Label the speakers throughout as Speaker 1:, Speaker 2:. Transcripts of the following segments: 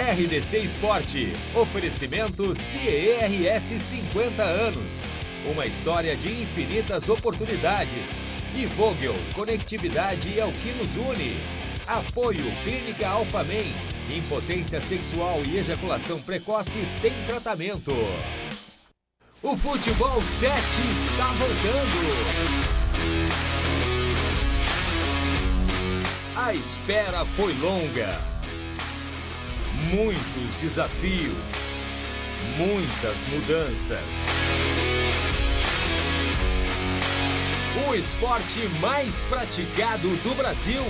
Speaker 1: RDC Esporte, oferecimento CERS 50 anos. Uma história de infinitas oportunidades. E Vogel, conectividade é o que nos une. Apoio Clínica Alphamen, impotência sexual e ejaculação precoce tem tratamento. O Futebol 7 está voltando. A espera foi longa. Muitos desafios, muitas mudanças. O esporte mais praticado do Brasil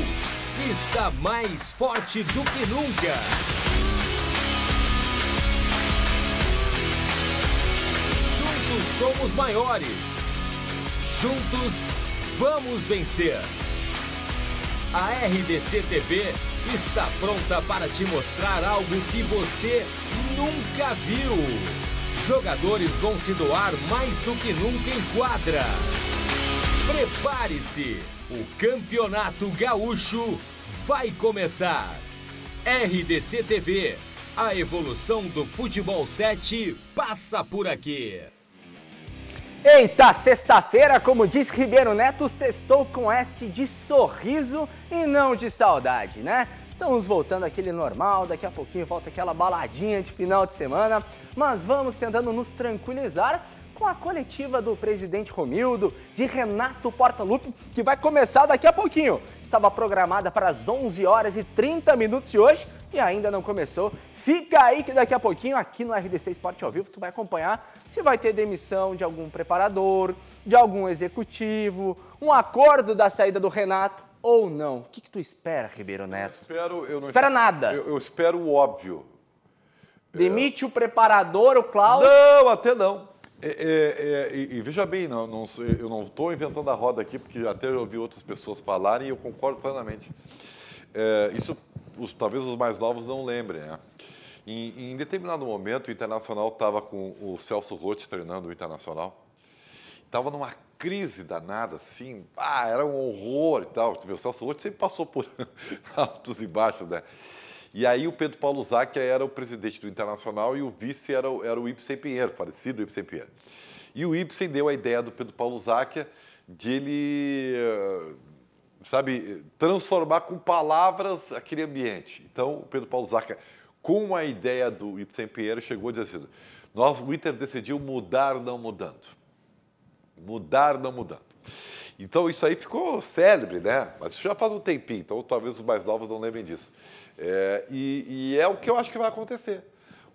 Speaker 1: está mais forte do que nunca. Juntos somos maiores. Juntos vamos vencer. A RDC TV está pronta para te mostrar algo que você nunca viu. Jogadores vão se doar mais do que nunca em quadra. Prepare-se, o Campeonato Gaúcho vai começar. RDC TV, a evolução do Futebol 7 passa por aqui.
Speaker 2: Eita, sexta-feira, como diz Ribeiro Neto, sextou com S de sorriso e não de saudade, né? Estamos voltando àquele normal, daqui a pouquinho volta aquela baladinha de final de semana, mas vamos tentando nos tranquilizar com a coletiva do presidente Romildo, de Renato Portaluppi, que vai começar daqui a pouquinho. Estava programada para as 11h30 de hoje e ainda não começou. Fica aí que daqui a pouquinho, aqui no RDC Esporte ao Vivo, tu vai acompanhar se vai ter demissão de algum preparador, de algum executivo, um acordo da saída do Renato ou não. O que tu espera, Ribeiro Neto?
Speaker 3: Eu não
Speaker 2: espera nada.
Speaker 3: Eu espero o óbvio.
Speaker 2: Demite o preparador, o Klaus?
Speaker 3: Não, até não. E veja bem, eu não estou inventando a roda aqui, porque até eu ouvi outras pessoas falarem e eu concordo plenamente. Isso, talvez os mais novos não lembrem, né? Em determinado momento, o Internacional estava com o Celso Roth treinando o Internacional. Estava numa crise danada, assim, era um horror e tal. O Celso Roth sempre passou por altos e baixos, né? E aí o Pedro Paulo Zacchia era o presidente do Internacional e o vice era o Ibsen Pinheiro, falecido Ibsen Pinheiro. E o Ibsen deu a ideia do Pedro Paulo Zacchia de ele, transformar com palavras aquele ambiente. Então, o Pedro Paulo Zacchia, com a ideia do Ibsen Pinheiro, chegou a dizer assim, o Inter decidiu mudar não mudando. Mudar não mudando. Então, isso aí ficou célebre, né? Mas isso já faz um tempinho, então talvez os mais novos não lembrem disso. E é o que eu acho que vai acontecer.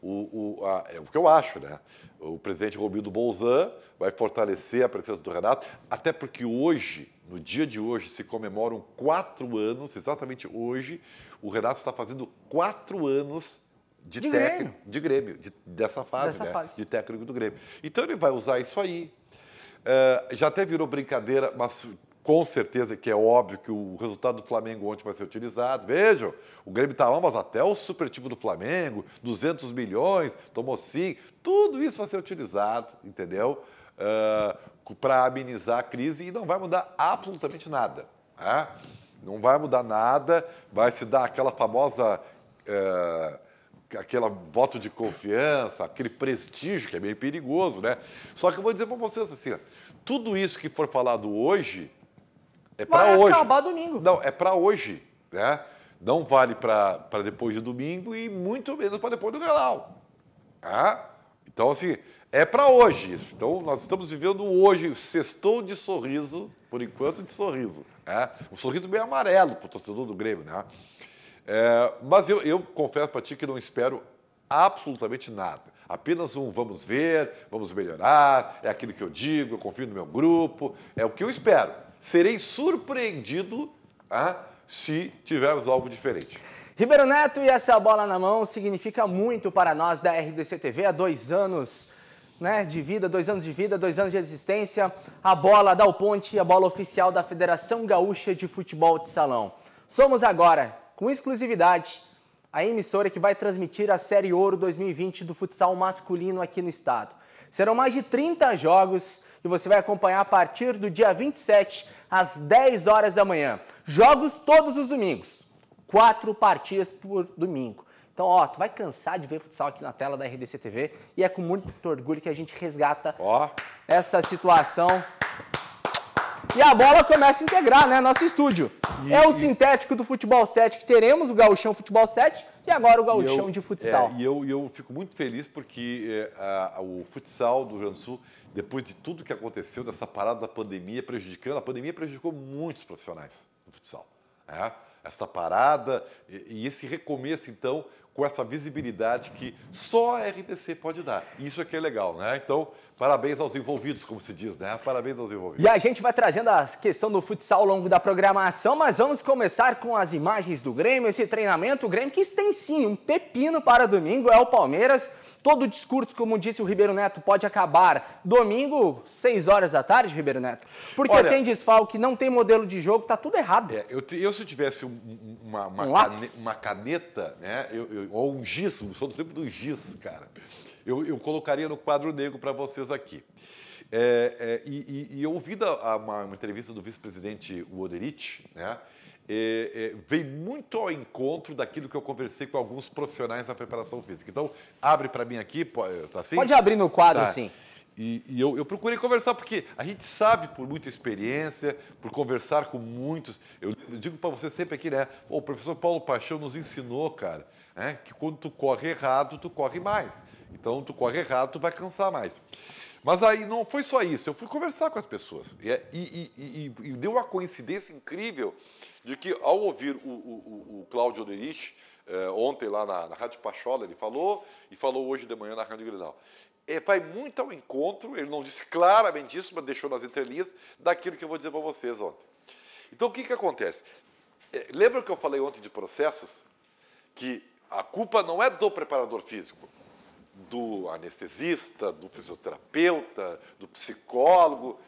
Speaker 3: É o que eu acho, né? O presidente Romildo Bolzan vai fortalecer a presença do Renato, até porque hoje, no dia de hoje, se comemoram 4 anos, exatamente hoje, o Renato está fazendo 4 anos de técnico, de Grêmio, dessa fase. De técnico do Grêmio. Então ele vai usar isso aí. Já até virou brincadeira, mas com certeza que é óbvio que o resultado do Flamengo ontem vai ser utilizado. Vejam, o Grêmio está lá, mas até o superativo do Flamengo, 200 milhões, tomou 5, tudo isso vai ser utilizado, entendeu? Para amenizar a crise e não vai mudar absolutamente nada. Não vai mudar nada, vai se dar aquela famosa, aquela voto de confiança, aquele prestígio que é meio perigoso, né? Só que eu vou dizer para vocês assim, tudo isso que for falado hoje, é para hoje. Vai
Speaker 2: acabar domingo.
Speaker 3: Não, é para hoje, né? Não vale para depois de domingo e muito menos para depois do Grenal. Então, assim, é para hoje isso. Então, nós estamos vivendo hoje o sextou de sorriso, por enquanto de sorriso. Um sorriso meio amarelo para o torcedor do Grêmio, né? Mas eu confesso para ti que não espero absolutamente nada. Apenas vamos ver, vamos melhorar, é aquilo que eu digo, eu confio no meu grupo, é o que eu espero. Serei surpreendido se tivermos algo diferente.
Speaker 2: Ribeiro Neto, e essa bola na mão significa muito para nós da RDC TV. Há 2 anos de vida, 2 anos de vida, 2 anos de existência. A bola da Ponte, a bola oficial da Federação Gaúcha de Futebol de Salão. Somos agora, com exclusividade, a emissora que vai transmitir a Série Ouro 2020 do futsal masculino aqui no estado. Serão mais de 30 jogos e você vai acompanhar a partir do dia 27, às 10 horas da manhã. Jogos todos os domingos. 4 partidas por domingo. Então, ó, tu vai cansar de ver futsal aqui na tela da RDC TV e é com muito orgulho que a gente resgata essa situação. E a bola começa a integrar, né, nosso estúdio. É o sintético do Futebol 7 que teremos, o Gauchão Futebol 7 e agora o Gauchão de futsal.
Speaker 3: E eu fico muito feliz porque o futsal do Rio Grande do Sul, depois de tudo que aconteceu, dessa parada da pandemia a pandemia prejudicou muitos profissionais do futsal. Essa parada e esse recomeço, então, com essa visibilidade que só a RDC pode dar. Isso é que é legal, né? Então, parabéns aos envolvidos, como se diz, né? Parabéns aos envolvidos.
Speaker 2: E a gente vai trazendo a questão do futsal ao longo da programação, mas vamos começar com as imagens do Grêmio, esse treinamento. O Grêmio que tem sim um pepino para domingo, é o Palmeiras. Todo o discurso, como disse o Ribeiro Neto, pode acabar domingo, 6 horas da tarde, Ribeiro Neto. Porque olha, tem desfalque, não tem modelo de jogo, tá tudo errado.
Speaker 3: Eu se tivesse uma caneta, né? Ou um giz, sou do tempo do giz, cara. Eu colocaria no quadro negro para vocês aqui. E eu ouvi uma entrevista do vice-presidente Woderich, né? Veio muito ao encontro daquilo que eu conversei com alguns profissionais da preparação física. Então, abre para mim aqui, tá assim?
Speaker 2: Pode abrir no quadro, sim.
Speaker 3: E eu procurei conversar, porque a gente sabe, por muita experiência, por conversar com muitos... Eu digo para você sempre aqui, né? O professor Paulo Paixão nos ensinou, cara, que quando tu corre errado, tu corre mais. Então, tu corre errado, tu vai cansar mais. Mas aí não foi só isso, eu fui conversar com as pessoas. E deu uma coincidência incrível de que, ao ouvir o Cláudio Oderich, ontem lá na Rádio Pachola, ele falou, e falou hoje de manhã na Rádio Grenal. Vai muito ao encontro, ele não disse claramente isso, mas deixou nas entrelinhas, daquilo que eu vou dizer para vocês ontem. Então, o que acontece? Lembra que eu falei ontem de processos? Que a culpa não é do preparador físico, do anestesista, do fisioterapeuta, do psicólogo,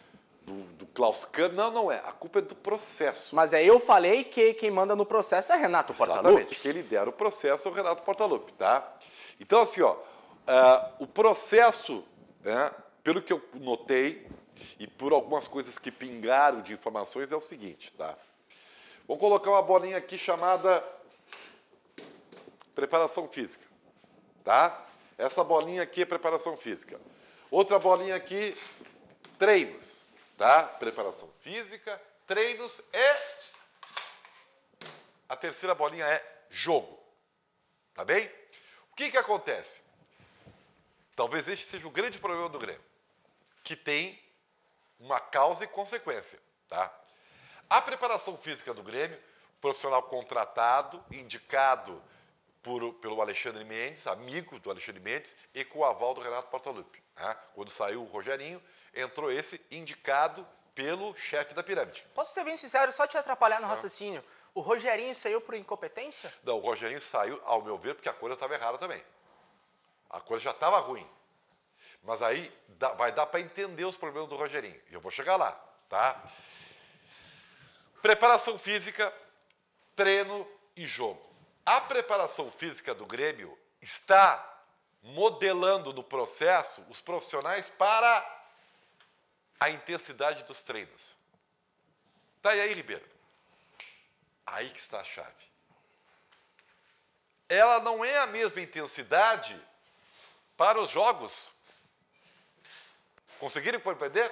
Speaker 3: do Klaus Kahn. Não é. A culpa é do processo.
Speaker 2: Mas eu falei que quem manda no processo é Renato Portaluppi.
Speaker 3: Exatamente. Quem lidera o processo é o Renato Portaluppi, tá? Então, assim, o processo, né, pelo que eu notei e por algumas coisas que pingaram de informações, é o seguinte, tá? Vamos colocar uma bolinha aqui chamada preparação física, tá? Essa bolinha aqui é preparação física. Outra bolinha aqui, treinos, tá? Preparação física, treinos a terceira bolinha é jogo, tá bem? O que acontece? Talvez este seja o grande problema do Grêmio, que tem uma causa e consequência, tá? A preparação física do Grêmio, profissional contratado, indicado pelo Alexandre Mendes, amigo do Alexandre Mendes, e com o aval do Renato Portaluppi. Né? Quando saiu o Rogerinho, entrou esse indicado pelo chefe da pirâmide.
Speaker 2: Posso ser bem sincero, só te atrapalhar no raciocínio. O Rogerinho saiu por incompetência?
Speaker 3: Não, o Rogerinho saiu, ao meu ver, porque a coisa estava errada também. A coisa já estava ruim. Mas aí vai dar para entender os problemas do Rogerinho. E eu vou chegar lá, tá? Preparação física, treino e jogo. A preparação física do Grêmio está modelando no processo os profissionais para a intensidade dos treinos. Tá, e aí, Ribeiro? Aí que está a chave. Ela não é a mesma intensidade para os jogos. Conseguiram compreender?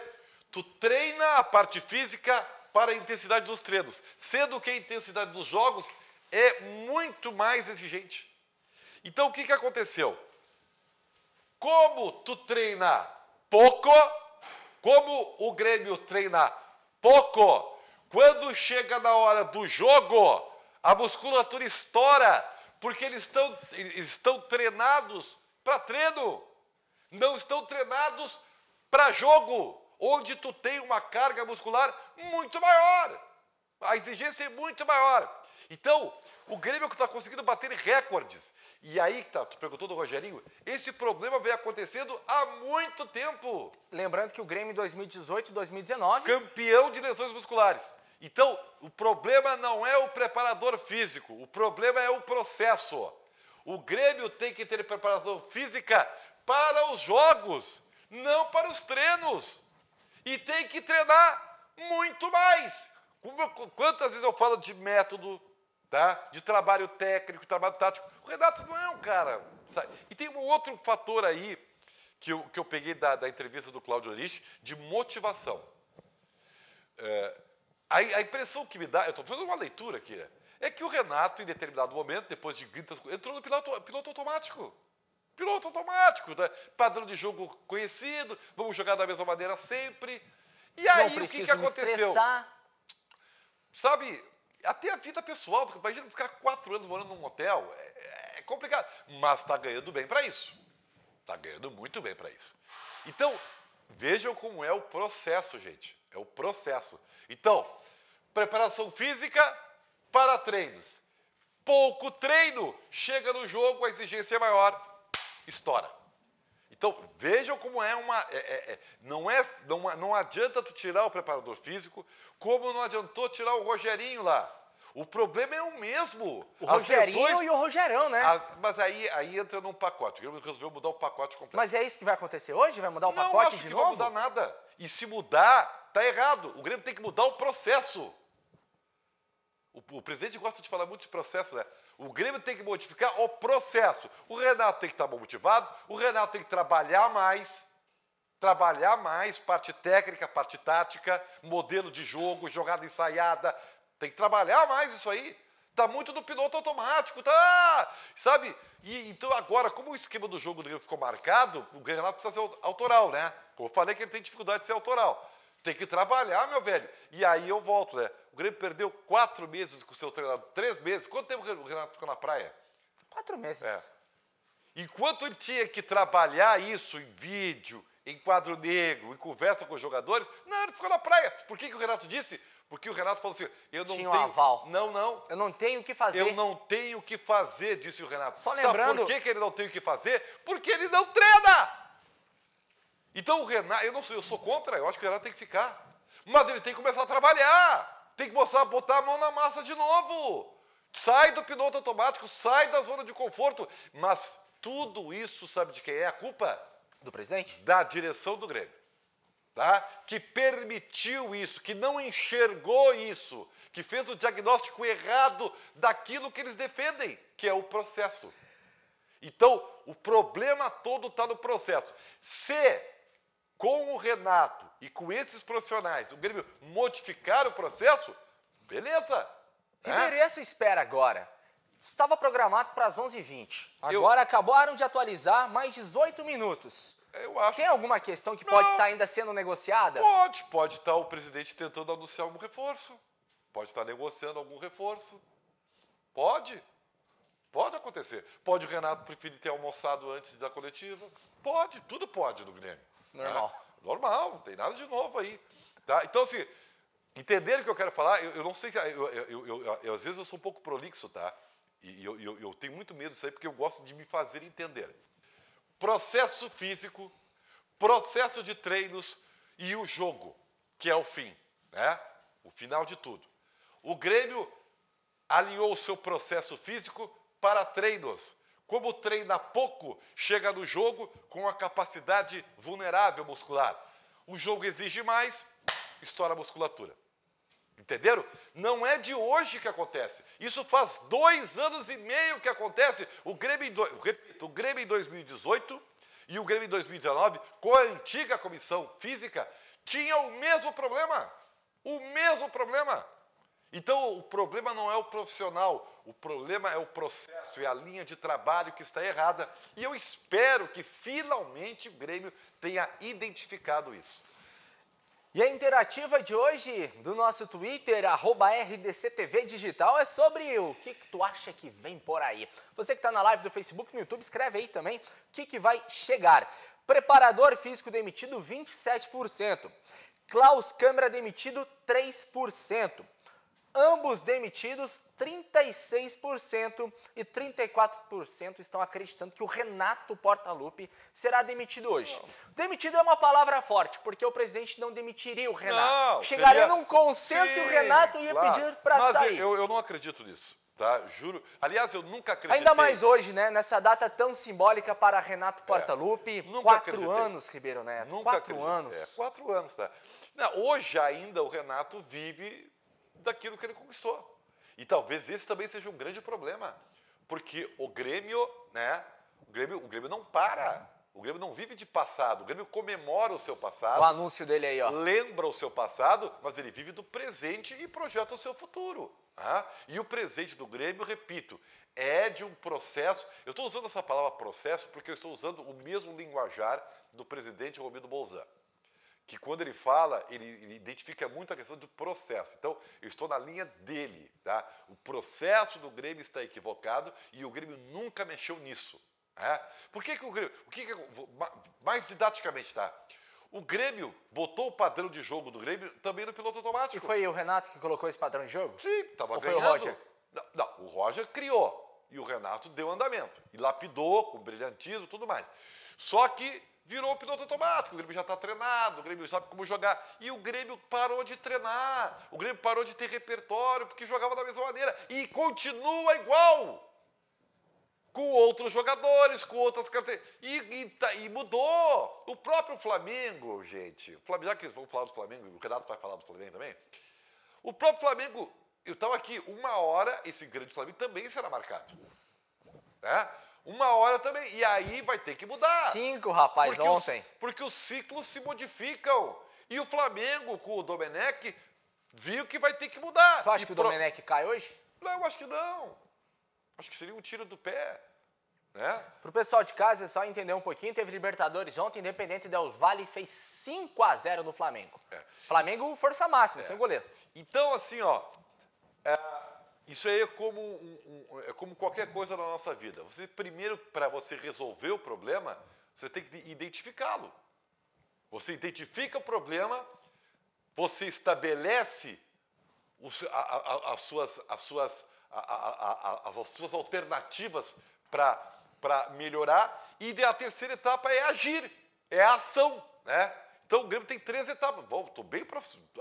Speaker 3: Tu treina a parte física para a intensidade dos treinos, sendo que a intensidade dos jogos é muito mais exigente. Então, o que aconteceu? Como tu treina pouco, como o Grêmio treina pouco, quando chega na hora do jogo, a musculatura estoura, porque eles estão treinados para treino, não estão treinados para jogo, onde tu tem uma carga muscular muito maior. A exigência é muito maior. Então, o Grêmio que está conseguindo bater recordes. E aí, tu perguntou do Rogerinho, esse problema vem acontecendo há muito tempo.
Speaker 2: Lembrando que o Grêmio em 2018 e 2019...
Speaker 3: campeão de lesões musculares. Então, o problema não é o preparador físico, o problema é o processo. O Grêmio tem que ter preparação física para os jogos, não para os treinos. E tem que treinar muito mais. Quantas vezes eu falo de método, tá? De trabalho técnico, trabalho tático. O Renato não é um cara, sabe? E tem um outro fator aí que eu peguei da entrevista do Cláudio Orich, de motivação. A impressão que me dá, eu estou fazendo uma leitura aqui, é que o Renato, em determinado momento, depois de gritas, entrou no piloto automático. Piloto automático, né? Padrão de jogo conhecido, vamos jogar da mesma maneira sempre. E aí, o que aconteceu? Sabe, até a vida pessoal, imagina ficar 4 anos morando num hotel, é complicado. Mas está ganhando bem para isso. Está ganhando muito bem para isso. Então, vejam como é o processo, gente. É o processo. Então, preparação física para treinos. Pouco treino, chega no jogo, a exigência é maior, estoura. Então, vejam como é uma... não adianta tu tirar o preparador físico, como não adiantou tirar o Rogerinho lá. O problema é o mesmo.
Speaker 2: O Rogerinho e o Rogerão, né?
Speaker 3: Mas aí entra num pacote. O Grêmio resolveu mudar o pacote completo.
Speaker 2: Mas é isso que vai acontecer hoje? Vai mudar o pacote de novo?
Speaker 3: Não vai mudar nada. E se mudar, tá errado. O Grêmio tem que mudar o processo. O presidente gosta de falar muito de processo, né? O Grêmio tem que modificar o processo. O Renato tem que estar motivado, o Renato tem que trabalhar mais, parte técnica, parte tática, modelo de jogo, jogada ensaiada. Tem que trabalhar mais isso aí. Tá muito no piloto automático, tá? Sabe? E então agora, como o esquema do jogo do Grêmio ficou marcado, o Renato precisa ser autoral, né? Como eu falei que ele tem dificuldade de ser autoral. Tem que trabalhar, meu velho. E aí eu volto, né? O Grêmio perdeu 4 meses com o seu treinador, 3 meses. Quanto tempo o Renato ficou na praia?
Speaker 2: 4 meses.
Speaker 3: Enquanto ele tinha que trabalhar isso em vídeo, em quadro negro, em conversa com os jogadores, não, ele ficou na praia. Por que o Renato disse? Porque o Renato falou assim, eu não tenho...
Speaker 2: aval.
Speaker 3: Não.
Speaker 2: Eu não tenho o que fazer.
Speaker 3: Eu não tenho o que fazer, disse o Renato.
Speaker 2: Só lembrando...
Speaker 3: Sabe por que ele não tem o que fazer? Porque ele não treina! Então o Renato, eu sou contra, eu acho que o Renato tem que ficar. Mas ele tem que começar a trabalhar. Tem que botar a mão na massa de novo. Sai do piloto automático, sai da zona de conforto. Mas tudo isso, sabe de quem é a culpa?
Speaker 2: Do presidente?
Speaker 3: Da direção do Grêmio. Tá? Que permitiu isso, que não enxergou isso, que fez o diagnóstico errado daquilo que eles defendem, que é o processo. Então, o problema todo está no processo. Se, com o Renato e com esses profissionais, o Grêmio modificar o processo, beleza.
Speaker 2: Ribeiro, e essa espera agora? Estava programado para as 11h20. Agora acabaram de atualizar mais 18 minutos.
Speaker 3: Eu acho.
Speaker 2: Tem alguma questão que pode estar ainda sendo negociada?
Speaker 3: Pode estar o presidente tentando anunciar algum reforço. Pode estar negociando algum reforço. Pode acontecer. Pode o Renato preferir ter almoçado antes da coletiva. Tudo pode no Grêmio.
Speaker 2: Normal.
Speaker 3: Tá? Normal, não tem nada de novo aí. Tá? Então, assim, entenderam o que eu quero falar? Eu não sei, eu às vezes eu sou um pouco prolixo, tá? E eu tenho muito medo disso aí, porque eu gosto de me fazer entender. Processo físico, processo de treinos e o jogo, que é o fim, né? O final de tudo. O Grêmio alinhou o seu processo físico para treinos. Como treina pouco, chega no jogo com a capacidade vulnerável muscular. O jogo exige mais, estoura a musculatura. Entenderam? Não é de hoje que acontece. Isso faz 2 anos e meio que acontece. O Grêmio em 2018 e o Grêmio em 2019, com a antiga comissão física, tinha o mesmo problema. O mesmo problema. Então, o problema não é o profissional, o problema é o processo, é a linha de trabalho que está errada. E eu espero que, finalmente, o Grêmio tenha identificado isso.
Speaker 2: E a interativa de hoje do nosso Twitter, @RDCTV Digital, é sobre o que tu acha que vem por aí. Você que está na live do Facebook, no YouTube, escreve aí também o que vai chegar. Preparador físico demitido, 27%. Klaus Câmara demitido, 3%. Ambos demitidos, 36% e 34% estão acreditando que o Renato Portaluppi será demitido hoje. Demitido é uma palavra forte, porque o presidente não demitiria o Renato.
Speaker 3: Não,
Speaker 2: chegaria num consenso e o Renato ia pedir para sair.
Speaker 3: Mas eu não acredito nisso, tá? Juro. Aliás, eu nunca acreditei.
Speaker 2: Ainda mais hoje, né? Nessa data tão simbólica para Renato Portaluppi. 4 anos, Ribeiro Neto.
Speaker 3: Nunca
Speaker 2: 4 anos.
Speaker 3: 4 anos, tá? Não, hoje ainda o Renato vive daquilo que ele conquistou. E talvez esse também seja um grande problema, porque o Grêmio, né? O Grêmio não para. O Grêmio não vive de passado. O Grêmio comemora o seu passado.
Speaker 2: O anúncio dele aí, ó.
Speaker 3: Lembra o seu passado, mas ele vive do presente e projeta o seu futuro. E o presente do Grêmio, repito, é de um processo. Eu estou usando essa palavra processo porque eu estou usando o mesmo linguajar do presidente Romildo Bolzan, que quando ele fala, ele identifica muito a questão do processo. Então, eu estou na linha dele. Tá? O processo do Grêmio está equivocado e o Grêmio nunca mexeu nisso. Por que o Grêmio... mais didaticamente, tá? O Grêmio botou o padrão de jogo do Grêmio também no piloto automático.
Speaker 2: E foi o Renato que colocou esse padrão de jogo?
Speaker 3: Sim, estava ganhando.
Speaker 2: Ou foi o Roger?
Speaker 3: Não, o Roger criou e o Renato deu andamento. E lapidou com brilhantismo e tudo mais. Só que virou piloto automático, o Grêmio já está treinado, o Grêmio sabe como jogar. E o Grêmio parou de treinar, o Grêmio parou de ter repertório, porque jogava da mesma maneira. E continua igual, com outros jogadores, com outras características. E mudou. O próprio Flamengo, gente, já que eles vão falar do Flamengo, o Renato vai falar do Flamengo também, o próprio Flamengo, eu estava aqui, 1 hora, esse grande Flamengo também será marcado. 1 hora também. E aí vai ter que mudar.
Speaker 2: 5, rapaz,
Speaker 3: porque
Speaker 2: ontem.
Speaker 3: Porque os ciclos se modificam. E o Flamengo, com o Domenech, viu que vai ter que mudar.
Speaker 2: Tu acha que o Domenech cai hoje?
Speaker 3: Não, eu acho que não. Acho que seria um tiro do pé. Né?
Speaker 2: Pro pessoal de casa, é só entender um pouquinho. Teve Libertadores ontem, Independente Del Valle fez 5-0 no Flamengo. Flamengo, força máxima, sem goleiro.
Speaker 3: Então, assim, ó... isso aí é como qualquer coisa na nossa vida. Você primeiro, para você resolver o problema, você tem que identificá-lo. Você identifica o problema, você estabelece as suas alternativas para melhorar, e a terceira etapa é agir, é a ação, né? Então o Grêmio tem 3 etapas. Bom, estou bem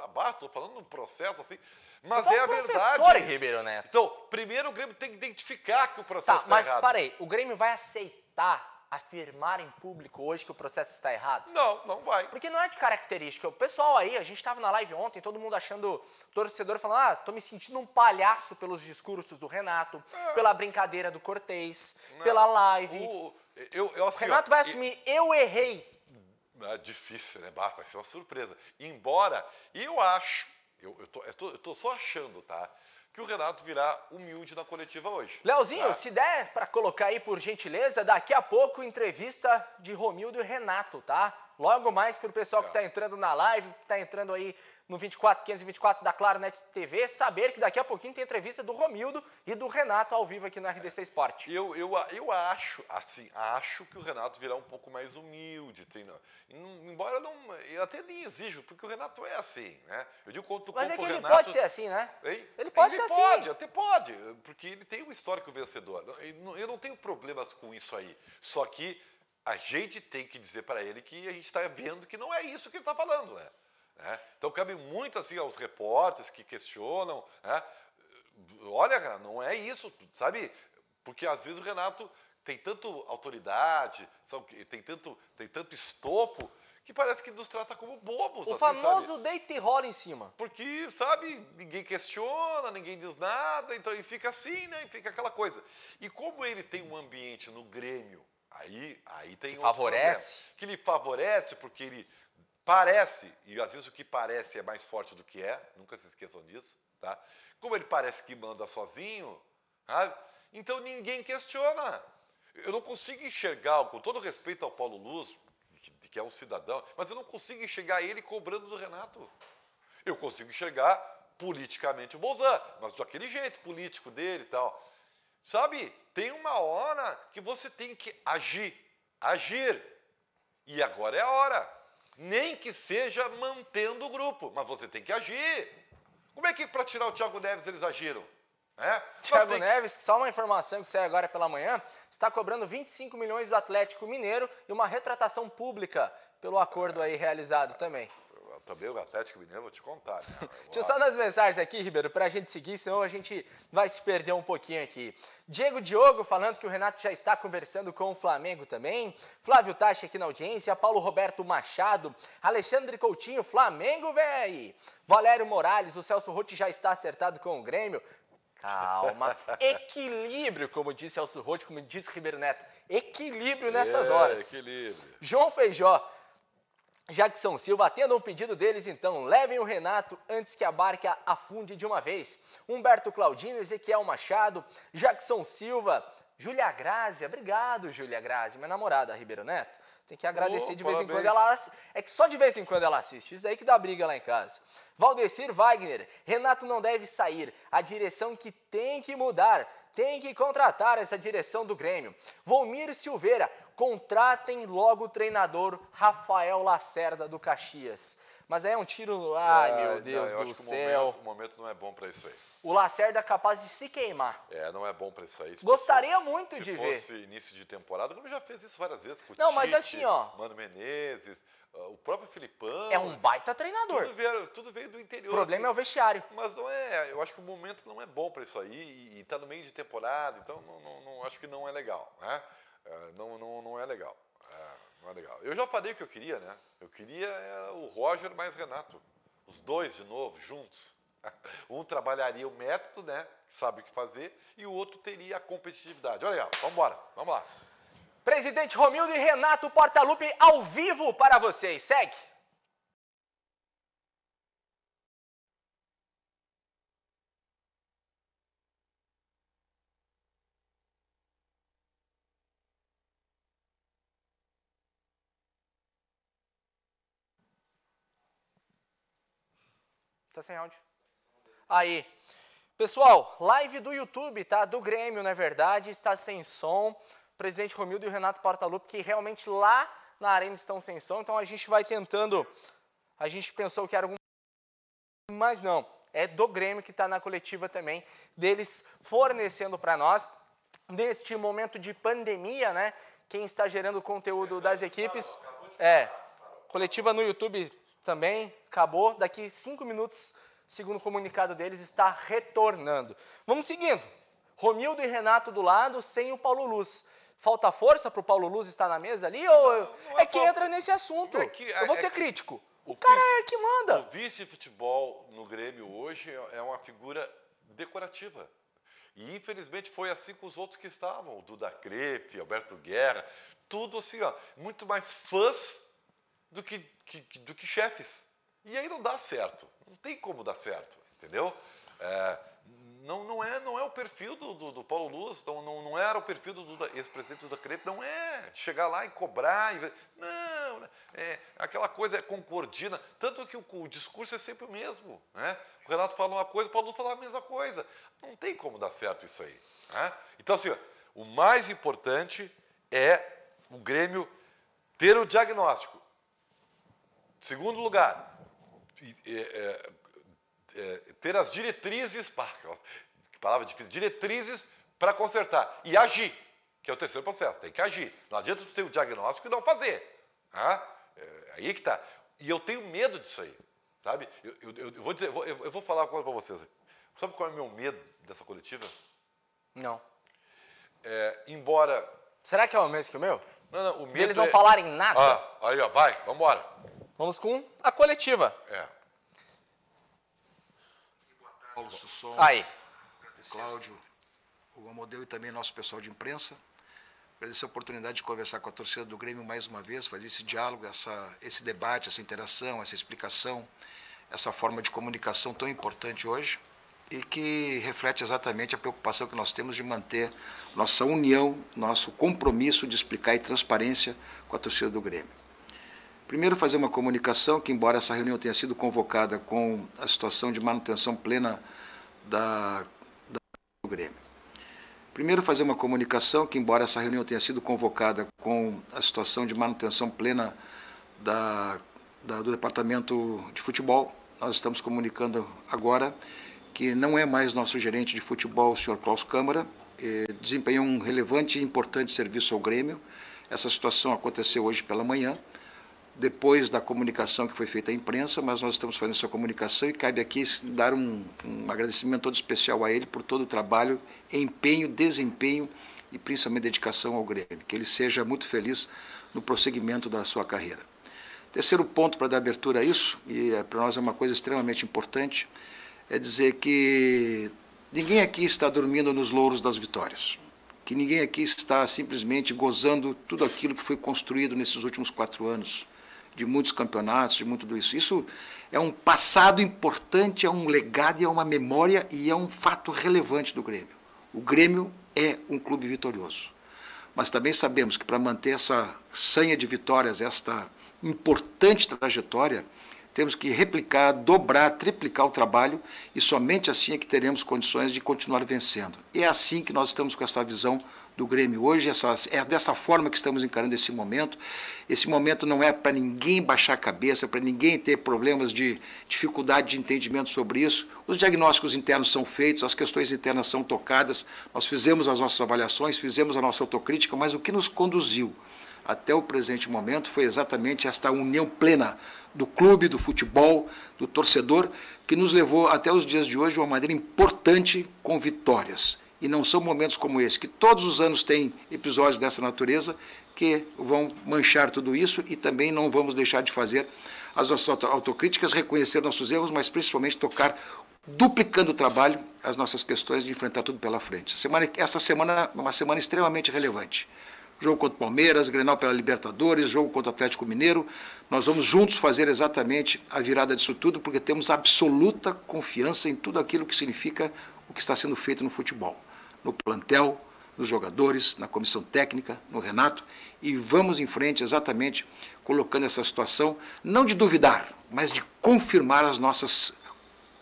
Speaker 3: abaixo, estou falando num processo assim, mas é a verdade.
Speaker 2: Ribeiro Neto.
Speaker 3: Então, primeiro o Grêmio tem que identificar que o processo está errado.
Speaker 2: Mas parei, o Grêmio vai aceitar afirmar em público hoje que o processo está errado?
Speaker 3: Não, não vai.
Speaker 2: Porque não é de característica. O pessoal aí, a gente estava na live ontem, todo mundo achando, torcedor falando, tô me sentindo um palhaço pelos discursos do Renato, pela brincadeira do Cortez, pela live.
Speaker 3: Assim,
Speaker 2: o Renato vai assumir, eu errei.
Speaker 3: É difícil, né? Vai ser uma surpresa. Embora, eu acho, eu tô só achando, tá? Que o Renato virá humilde na coletiva hoje.
Speaker 2: Leozinho,
Speaker 3: tá?
Speaker 2: se der para colocar aí, por gentileza, daqui a pouco entrevista de Romildo e Renato, tá? Logo mais pro pessoal que está entrando na live, que está entrando aí no 524 da Claro Net TV, saber que daqui a pouquinho tem entrevista do Romildo e do Renato ao vivo aqui no RDC Sport.
Speaker 3: Eu acho, assim, acho que o Renato virá um pouco mais humilde, embora eu até nem exijo, porque o Renato é assim, né? Eu digo quando tu
Speaker 2: Mas é que
Speaker 3: o
Speaker 2: ele
Speaker 3: Renato,
Speaker 2: pode ser assim, né?
Speaker 3: Hein?
Speaker 2: Ele pode ser assim.
Speaker 3: Até pode, porque ele tem um histórico vencedor. Eu não tenho problemas com isso aí, só que a gente tem que dizer para ele que a gente está vendo que não é isso que ele está falando, né? Então cabe muito assim aos repórteres que questionam, né? Olha, não é isso, sabe? Porque às vezes o Renato tem tanta autoridade, tem tanto estofo, que parece que nos trata como bobos.
Speaker 2: O
Speaker 3: assim,
Speaker 2: famoso deita e rola em cima.
Speaker 3: Porque, sabe, ninguém questiona, ninguém diz nada, então e fica assim, né? E fica aquela coisa. E como ele tem um ambiente no Grêmio, aí tem
Speaker 2: que favorece.
Speaker 3: Que lhe favorece, porque ele parece, e às vezes o que parece é mais forte do que é, nunca se esqueçam disso, tá? Como ele parece que manda sozinho, sabe? Então ninguém questiona. Eu não consigo enxergar, com todo respeito ao Paulo Luz, que é um cidadão, mas eu não consigo enxergar ele cobrando do Renato. Eu consigo enxergar politicamente o Bolzan, mas daquele jeito político dele e tal. Sabe, tem uma hora que você tem que agir. E agora é a hora. Nem que seja mantendo o grupo, mas você tem que agir. Como é que para tirar o Thiago Neves eles agiram?
Speaker 2: Thiago Neves, só uma informação que saiu agora pela manhã, está cobrando 25 milhões do Atlético Mineiro e uma retratação pública pelo acordo aí realizado também.
Speaker 3: Também o Atlético Mineiro, vou te contar. Né?
Speaker 2: Deixa eu só dar as mensagens aqui, Ribeiro, para a gente seguir, senão a gente vai se perder um pouquinho aqui. Diego Diogo falando que o Renato já está conversando com o Flamengo também. Flávio Tachi aqui na audiência. Paulo Roberto Machado. Alexandre Coutinho, Flamengo, véi. Valério Morales, o Celso Rotti já está acertado com o Grêmio. Calma. Equilíbrio, como disse Elcio Roth, como disse Ribeiro Neto. Equilíbrio nessas horas.
Speaker 3: Equilíbrio.
Speaker 2: João Feijó. Jackson Silva, atendam o pedido deles então, levem o Renato antes que a barca afunde de uma vez. Humberto Claudino, Ezequiel Machado, Jackson Silva, Júlia Grazia, obrigado Júlia Grazia, minha namorada, Ribeiro Neto. Tem que agradecer de vez em quando ela... É que só de vez em quando ela assiste, isso daí que dá briga lá em casa. Valdecir Wagner, Renato não deve sair, a direção que tem que mudar, tem que contratar essa direção do Grêmio. Volmir Silveira, contratem logo o treinador Rafael Lacerda do Caxias. Mas aí é um tiro... Ai, meu Deus do céu.
Speaker 3: O momento não é bom para isso aí.
Speaker 2: O Lacerda é capaz de se queimar.
Speaker 3: Não é bom para isso aí.
Speaker 2: Gostaria muito de ver.
Speaker 3: Se fosse início de temporada, como já fez isso várias vezes com o
Speaker 2: Não, mas assim, ó...
Speaker 3: Mano Menezes, o próprio Filipão...
Speaker 2: É um baita treinador.
Speaker 3: Tudo veio do interior.
Speaker 2: O problema é o vestiário.
Speaker 3: Mas não é... Eu acho que o momento não é bom para isso aí. E tá no meio de temporada, então não acho que não é legal, né? Não é legal. Não é legal. Eu já falei o que eu queria, né? Eu queria o Roger mais Renato. Os dois de novo, juntos. Um trabalharia o método, né? Que sabe o que fazer, e o outro teria a competitividade. Olha aí, vamos lá.
Speaker 2: Presidente Romildo e Renato Portaluppi ao vivo para vocês. Segue. Tá sem áudio. Aí. Pessoal, live do YouTube, tá? Do Grêmio, na verdade, está sem som. O presidente Romildo e o Renato Portaluppi, que realmente lá na arena estão sem som. Então a gente vai tentando... A gente pensou que era algum... Mas não. É do Grêmio que está na coletiva também, deles fornecendo para nós. Neste momento de pandemia, né? Quem está gerando conteúdo das equipes... Coletiva no YouTube também, acabou. Daqui 5 minutos, segundo o comunicado deles, está retornando. Vamos seguindo. Romildo e Renato do lado, sem o Paulo Luz. Falta força para o Paulo Luz estar na mesa ali? Ou é que entra nesse assunto? Eu vou ser crítico. O cara é que manda.
Speaker 3: O vice-futebol no Grêmio hoje é uma figura decorativa. E infelizmente foi assim com os outros que estavam. O Duda Crepe, Alberto Guerra, tudo assim, ó, muito mais fãs do que chefes. E aí não dá certo. Não tem como dar certo, entendeu? Não é o perfil do Paulo Luz, não era o perfil do ex-presidente Duda Crepe, não é chegar lá e cobrar. Não, aquela coisa é concordina. Tanto que o discurso é sempre o mesmo, né? O Renato fala uma coisa, o Paulo Luz fala a mesma coisa. Não tem como dar certo isso aí, né? Então, assim, ó, o mais importante é o Grêmio ter o diagnóstico. Segundo lugar, ter as diretrizes, que palavra difícil, diretrizes para consertar e agir, que é o terceiro processo, tem que agir. Não adianta tu ter o diagnóstico e não fazer. Aí que tá. E eu tenho medo disso aí, sabe? Eu vou dizer, eu vou falar uma coisa para vocês. Sabe qual é o meu medo dessa coletiva?
Speaker 2: Não.
Speaker 3: Embora...
Speaker 2: Será que é o mesmo que o meu?
Speaker 3: Não, o medo
Speaker 2: eles não falarem nada?
Speaker 3: Aí, ó, vai, vamos embora.
Speaker 2: Vamos com a coletiva.
Speaker 4: Paulo Susson,
Speaker 2: Aí.
Speaker 4: Cláudio, o Amodeu e também nosso pessoal de imprensa. Agradecer a oportunidade de conversar com a torcida do Grêmio mais uma vez, fazer esse diálogo, esse debate, essa interação, essa explicação, essa forma de comunicação tão importante hoje e que reflete exatamente a preocupação que nós temos de manter nossa união, nosso compromisso de explicar e transparência com a torcida do Grêmio. Primeiro, fazer uma comunicação que, embora essa reunião tenha sido convocada com a situação de manutenção plena do Grêmio. Primeiro, fazer uma comunicação que, embora essa reunião tenha sido convocada com a situação de manutenção plena do departamento de futebol, nós estamos comunicando agora que não é mais nosso gerente de futebol, o senhor Klaus Câmara, desempenhou um relevante e importante serviço ao Grêmio. Essa situação aconteceu hoje pela manhã, depois da comunicação que foi feita à imprensa, mas nós estamos fazendo essa comunicação e cabe aqui dar um agradecimento todo especial a ele por todo o trabalho, empenho, desempenho e principalmente dedicação ao Grêmio. Que ele seja muito feliz no prosseguimento da sua carreira. Terceiro ponto para dar abertura a isso, e para nós é uma coisa extremamente importante, é dizer que ninguém aqui está dormindo nos louros das vitórias, que ninguém aqui está simplesmente gozando tudo aquilo que foi construído nesses últimos 4 anos, de muitos campeonatos, de muito isso. Isso é um passado importante, é um legado, é uma memória e é um fato relevante do Grêmio. O Grêmio é um clube vitorioso. Mas também sabemos que para manter essa sanha de vitórias, esta importante trajetória, temos que replicar, dobrar, triplicar o trabalho e somente assim é que teremos condições de continuar vencendo. E é assim que nós estamos com essa visão do Grêmio hoje, é dessa forma que estamos encarando esse momento. Esse momento não é para ninguém baixar a cabeça, para ninguém ter problemas de dificuldade de entendimento sobre isso. Os diagnósticos internos são feitos, as questões internas são tocadas, nós fizemos as nossas avaliações, fizemos a nossa autocrítica, mas o que nos conduziu até o presente momento foi exatamente esta união plena do clube, do futebol, do torcedor, que nos levou até os dias de hoje de uma maneira importante com vitórias. E não são momentos como esse, que todos os anos tem episódios dessa natureza que vão manchar tudo isso e também não vamos deixar de fazer as nossas autocríticas, reconhecer nossos erros, mas principalmente tocar, duplicando o trabalho, as nossas questões de enfrentar tudo pela frente. Essa semana é uma semana extremamente relevante. Jogo contra o Palmeiras, Grenal pela Libertadores, jogo contra o Atlético Mineiro. Nós vamos juntos fazer exatamente a virada disso tudo, porque temos absoluta confiança em tudo aquilo que significa o que está sendo feito no futebol. No plantel, nos jogadores, na comissão técnica, no Renato, e vamos em frente exatamente colocando essa situação, não de duvidar, mas de confirmar as nossas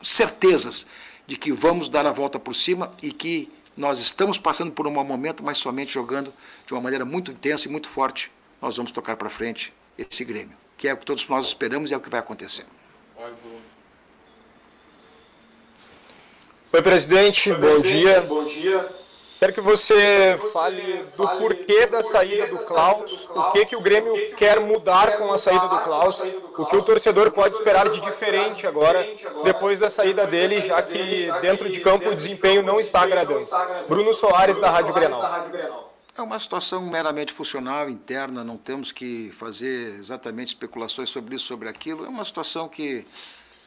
Speaker 4: certezas de que vamos dar a volta por cima e que nós estamos passando por um mau momento, mas somente jogando de uma maneira muito intensa e muito forte, nós vamos tocar para frente esse Grêmio, que é o que todos nós esperamos e é o que vai acontecer.
Speaker 5: Oi, presidente, bom dia. Bom dia. Quero que você fale do porquê da saída do Klaus, o que o Grêmio quer mudar com a saída do Klaus, o que o torcedor pode esperar de diferente agora, depois da saída dele, já que dentro de campo o desempenho não está agradando. Bruno Soares, da Rádio Grenal.
Speaker 4: É uma situação meramente funcional, interna, não temos que fazer exatamente especulações sobre isso, sobre aquilo. É uma situação que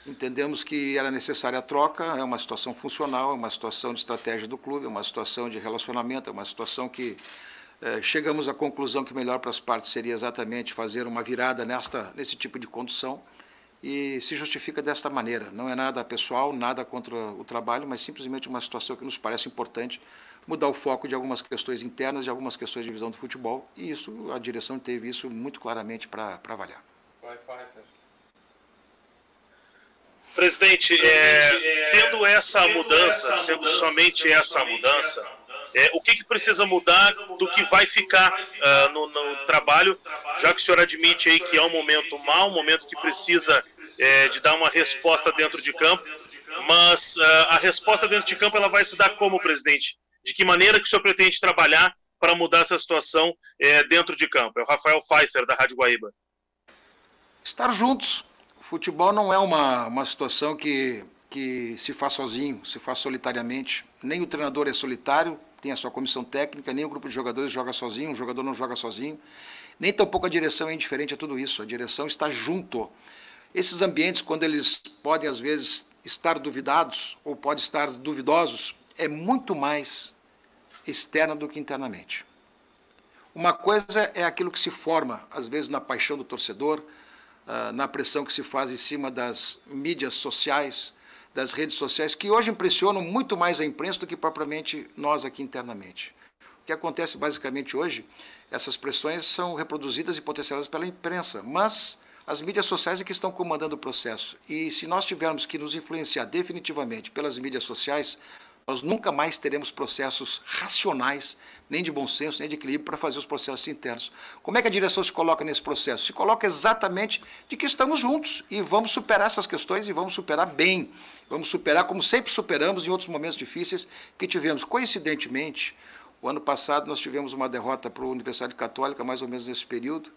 Speaker 4: entendemos que era necessária a troca, é uma situação funcional, é uma situação de estratégia do clube, é uma situação de relacionamento, é uma situação que chegamos à conclusão que melhor para as partes seria exatamente fazer uma virada nesse tipo de condução e se justifica desta maneira. Não é nada pessoal, nada contra o trabalho, mas simplesmente uma situação que nos parece importante mudar o foco de algumas questões internas, de algumas questões de visão do futebol, e isso, a direção teve isso muito claramente para avaliar.
Speaker 6: Presidente, tendo essa mudança, sendo somente essa mudança, o que precisa mudar do que vai ficar no trabalho, já que o senhor admite aí que é um momento mau, um momento que precisa de dar uma resposta dentro de campo, mas a resposta dentro de campo ela vai se dar como, presidente? De que maneira que o senhor pretende trabalhar para mudar essa situação dentro de campo? É o Rafael Pfeiffer, da Rádio Guaíba.
Speaker 4: Estar juntos. Futebol não é uma situação que se faz sozinho, se faz solitariamente. Nem o treinador é solitário, tem a sua comissão técnica, nem o grupo de jogadores joga sozinho, o jogador não joga sozinho. Nem tampouco a direção é indiferente a tudo isso, a direção está junto. Esses ambientes, quando eles podem, às vezes, estar duvidados ou podem estar duvidosos, é muito mais externa do que internamente. Uma coisa é aquilo que se forma, às vezes, na paixão do torcedor, na pressão que se faz em cima das mídias sociais, das redes sociais, que hoje impressionam muito mais a imprensa do que propriamente nós aqui internamente. O que acontece basicamente hoje, essas pressões são reproduzidas e potencializadas pela imprensa, mas as mídias sociais é que estão comandando o processo. E se nós tivermos que nos influenciar definitivamente pelas mídias sociais, nós nunca mais teremos processos racionais, nem de bom senso, nem de equilíbrio, para fazer os processos internos. Como é que a direção se coloca nesse processo? Se coloca exatamente de que estamos juntos e vamos superar essas questões e vamos superar bem. Vamos superar como sempre superamos em outros momentos difíceis que tivemos. Coincidentemente, o ano passado nós tivemos uma derrota para a Universidade Católica, mais ou menos nesse período,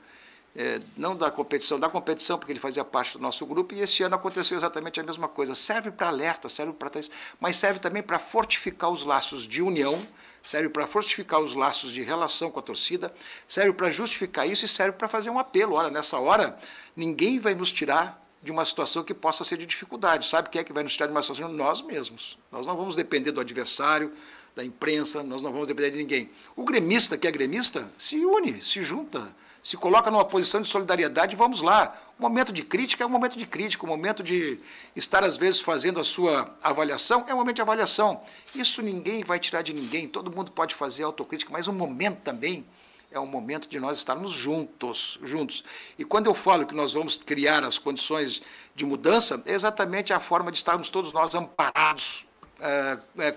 Speaker 4: não da competição, porque ele fazia parte do nosso grupo, e esse ano aconteceu exatamente a mesma coisa. Serve para alerta, serve para isso, mas serve também para fortificar os laços de união, serve para fortificar os laços de relação com a torcida, serve para justificar isso e serve para fazer um apelo. Olha, nessa hora, ninguém vai nos tirar de uma situação que possa ser de dificuldade. Sabe quem é que vai nos tirar de uma situação? Nós mesmos. Nós não vamos depender do adversário, da imprensa, nós não vamos depender de ninguém. O gremista que é gremista se une, se junta, se coloca numa posição de solidariedade e vamos lá. O momento de crítica é um momento de crítica, o momento de estar, às vezes, fazendo a sua avaliação é um momento de avaliação. Isso ninguém vai tirar de ninguém, todo mundo pode fazer autocrítica, mas o momento também é um momento de nós estarmos juntos. E quando eu falo que nós vamos criar as condições de mudança, é exatamente a forma de estarmos todos nós amparados,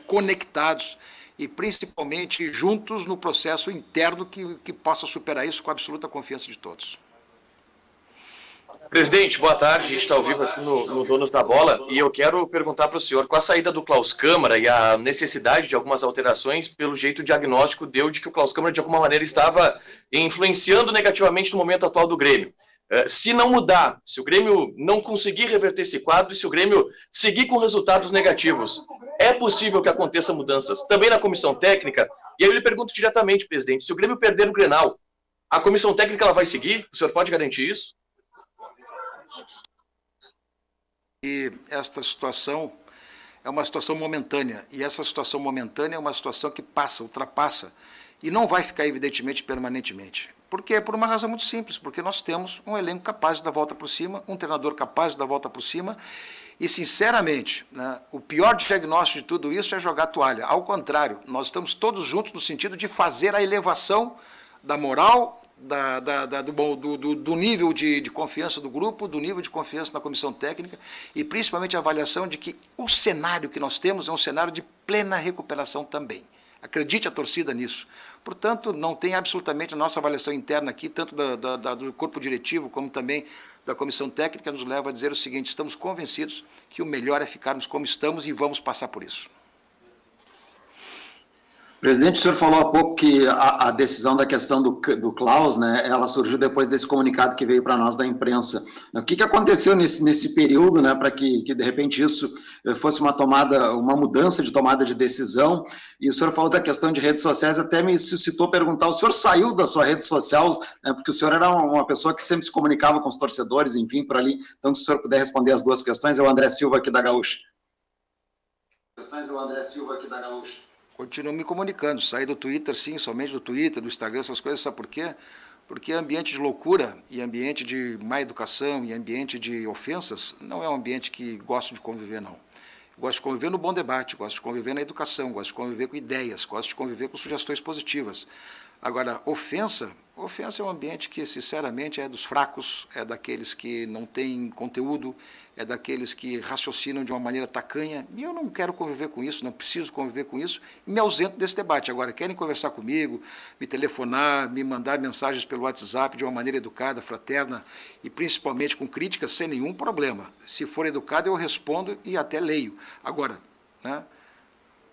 Speaker 4: conectados e principalmente juntos no processo interno que possa superar isso com a absoluta confiança de todos.
Speaker 7: Presidente, boa tarde, a gente está ao vivo aqui no Donos da Bola e eu quero perguntar para o senhor, com a saída do Klaus Câmara e a necessidade de algumas alterações, pelo jeito o diagnóstico deu de que o Klaus Câmara de alguma maneira estava influenciando negativamente no momento atual do Grêmio. Se não mudar, se o Grêmio não conseguir reverter esse quadro e se o Grêmio seguir com resultados negativos, é possível que aconteça mudanças também na comissão técnica? E aí eu lhe pergunto diretamente, presidente, se o Grêmio perder o Grenal, a comissão técnica ela vai seguir? O senhor pode garantir isso?
Speaker 4: E esta situação é uma situação momentânea, e essa situação momentânea é uma situação que passa, ultrapassa, e não vai ficar, evidentemente, permanentemente. Por quê? Por uma razão muito simples, porque nós temos um elenco capaz de dar a volta por cima, um treinador capaz de dar a volta por cima, e, sinceramente, né, o pior diagnóstico de tudo isso é jogar a toalha. Ao contrário, nós estamos todos juntos no sentido de fazer a elevação da moral, do nível de confiança do grupo, do nível de confiança na comissão técnica e principalmente a avaliação de que o cenário que nós temos é um cenário de plena recuperação também. Acredite a torcida nisso. Portanto, não tem absolutamente a nossa avaliação interna aqui, tanto do corpo diretivo como também da comissão técnica, nos leva a dizer o seguinte: estamos convencidos que o melhor é ficarmos como estamos e vamos passar por isso.
Speaker 8: Presidente, o senhor falou há pouco que a decisão da questão do Klaus, né, ela surgiu depois desse comunicado que veio para nós da imprensa. O que aconteceu nesse período, né, para que de repente isso fosse uma mudança de tomada de decisão? E o senhor falou da questão de redes sociais, até me suscitou perguntar, o senhor saiu da sua rede social, né, porque o senhor era uma pessoa que sempre se comunicava com os torcedores, enfim, por ali. Então, se o senhor puder responder as duas questões, é o André Silva aqui da Gaúcha.
Speaker 4: Continuo me comunicando, saí do Twitter, sim, somente do Twitter, do Instagram, essas coisas, sabe por quê? Porque ambiente de loucura e ambiente de má educação e ambiente de ofensas não é um ambiente que gosto de conviver, não. Gosto de conviver no bom debate, gosto de conviver na educação, gosto de conviver com ideias, gosto de conviver com sugestões positivas. Agora, ofensa é um ambiente que, sinceramente, é dos fracos, é daqueles que não têm conteúdo, é daqueles que raciocinam de uma maneira tacanha, e eu não quero conviver com isso, não preciso conviver com isso, e me ausento desse debate. Agora, querem conversar comigo, me telefonar, me mandar mensagens pelo WhatsApp de uma maneira educada, fraterna, e principalmente com críticas, sem nenhum problema. Se for educado, eu respondo e até leio. Agora, né,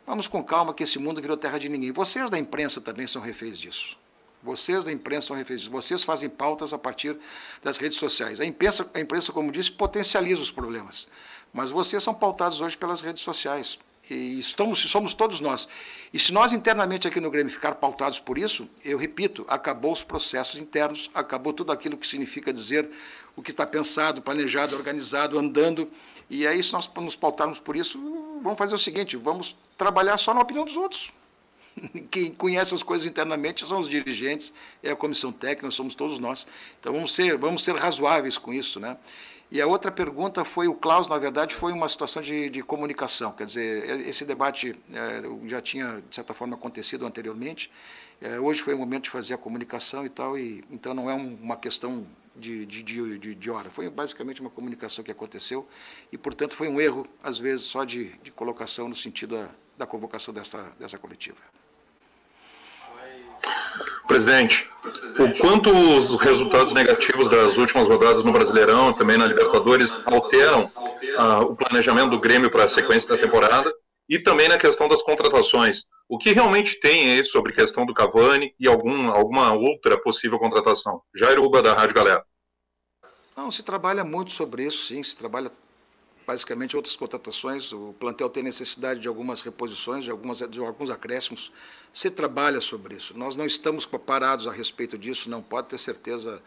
Speaker 4: vamos com calma, que esse mundo virou terra de ninguém. Vocês da imprensa também são reféns disso. Vocês da imprensa são reféns disso. Vocês fazem pautas a partir das redes sociais. A imprensa, como disse, potencializa os problemas. Mas vocês são pautados hoje pelas redes sociais. E somos todos nós. E se nós internamente aqui no Grêmio ficar pautados por isso, eu repito, acabou os processos internos, acabou tudo aquilo que significa dizer o que está pensado, planejado, organizado, andando. E aí, se nós nos pautarmos por isso, vamos fazer o seguinte, vamos trabalhar só na opinião dos outros. Quem conhece as coisas internamente são os dirigentes, é a comissão técnica, somos todos nós. Então vamos ser razoáveis com isso, né? E a outra pergunta foi, o Klaus, na verdade, foi uma situação de comunicação, quer dizer, esse debate já tinha, de certa forma, acontecido anteriormente, hoje foi o momento de fazer a comunicação e tal, e então não é uma questão de hora, foi basicamente uma comunicação que aconteceu, e, portanto, foi um erro, às vezes, só de colocação no sentido da convocação dessa coletiva.
Speaker 9: Presidente, o quanto os resultados negativos das últimas rodadas no Brasileirão e também na Libertadores alteram o planejamento do Grêmio para a sequência da temporada e também na questão das contratações? O que realmente tem aí sobre a questão do Cavani e alguma outra possível contratação? Jair Uba, da Rádio Galera.
Speaker 4: Não, se trabalha muito sobre isso, sim, se trabalha basicamente outras contratações, o plantel tem necessidade de algumas reposições, de alguns acréscimos, se trabalha sobre isso. Nós não estamos parados a respeito disso, não pode ter certeza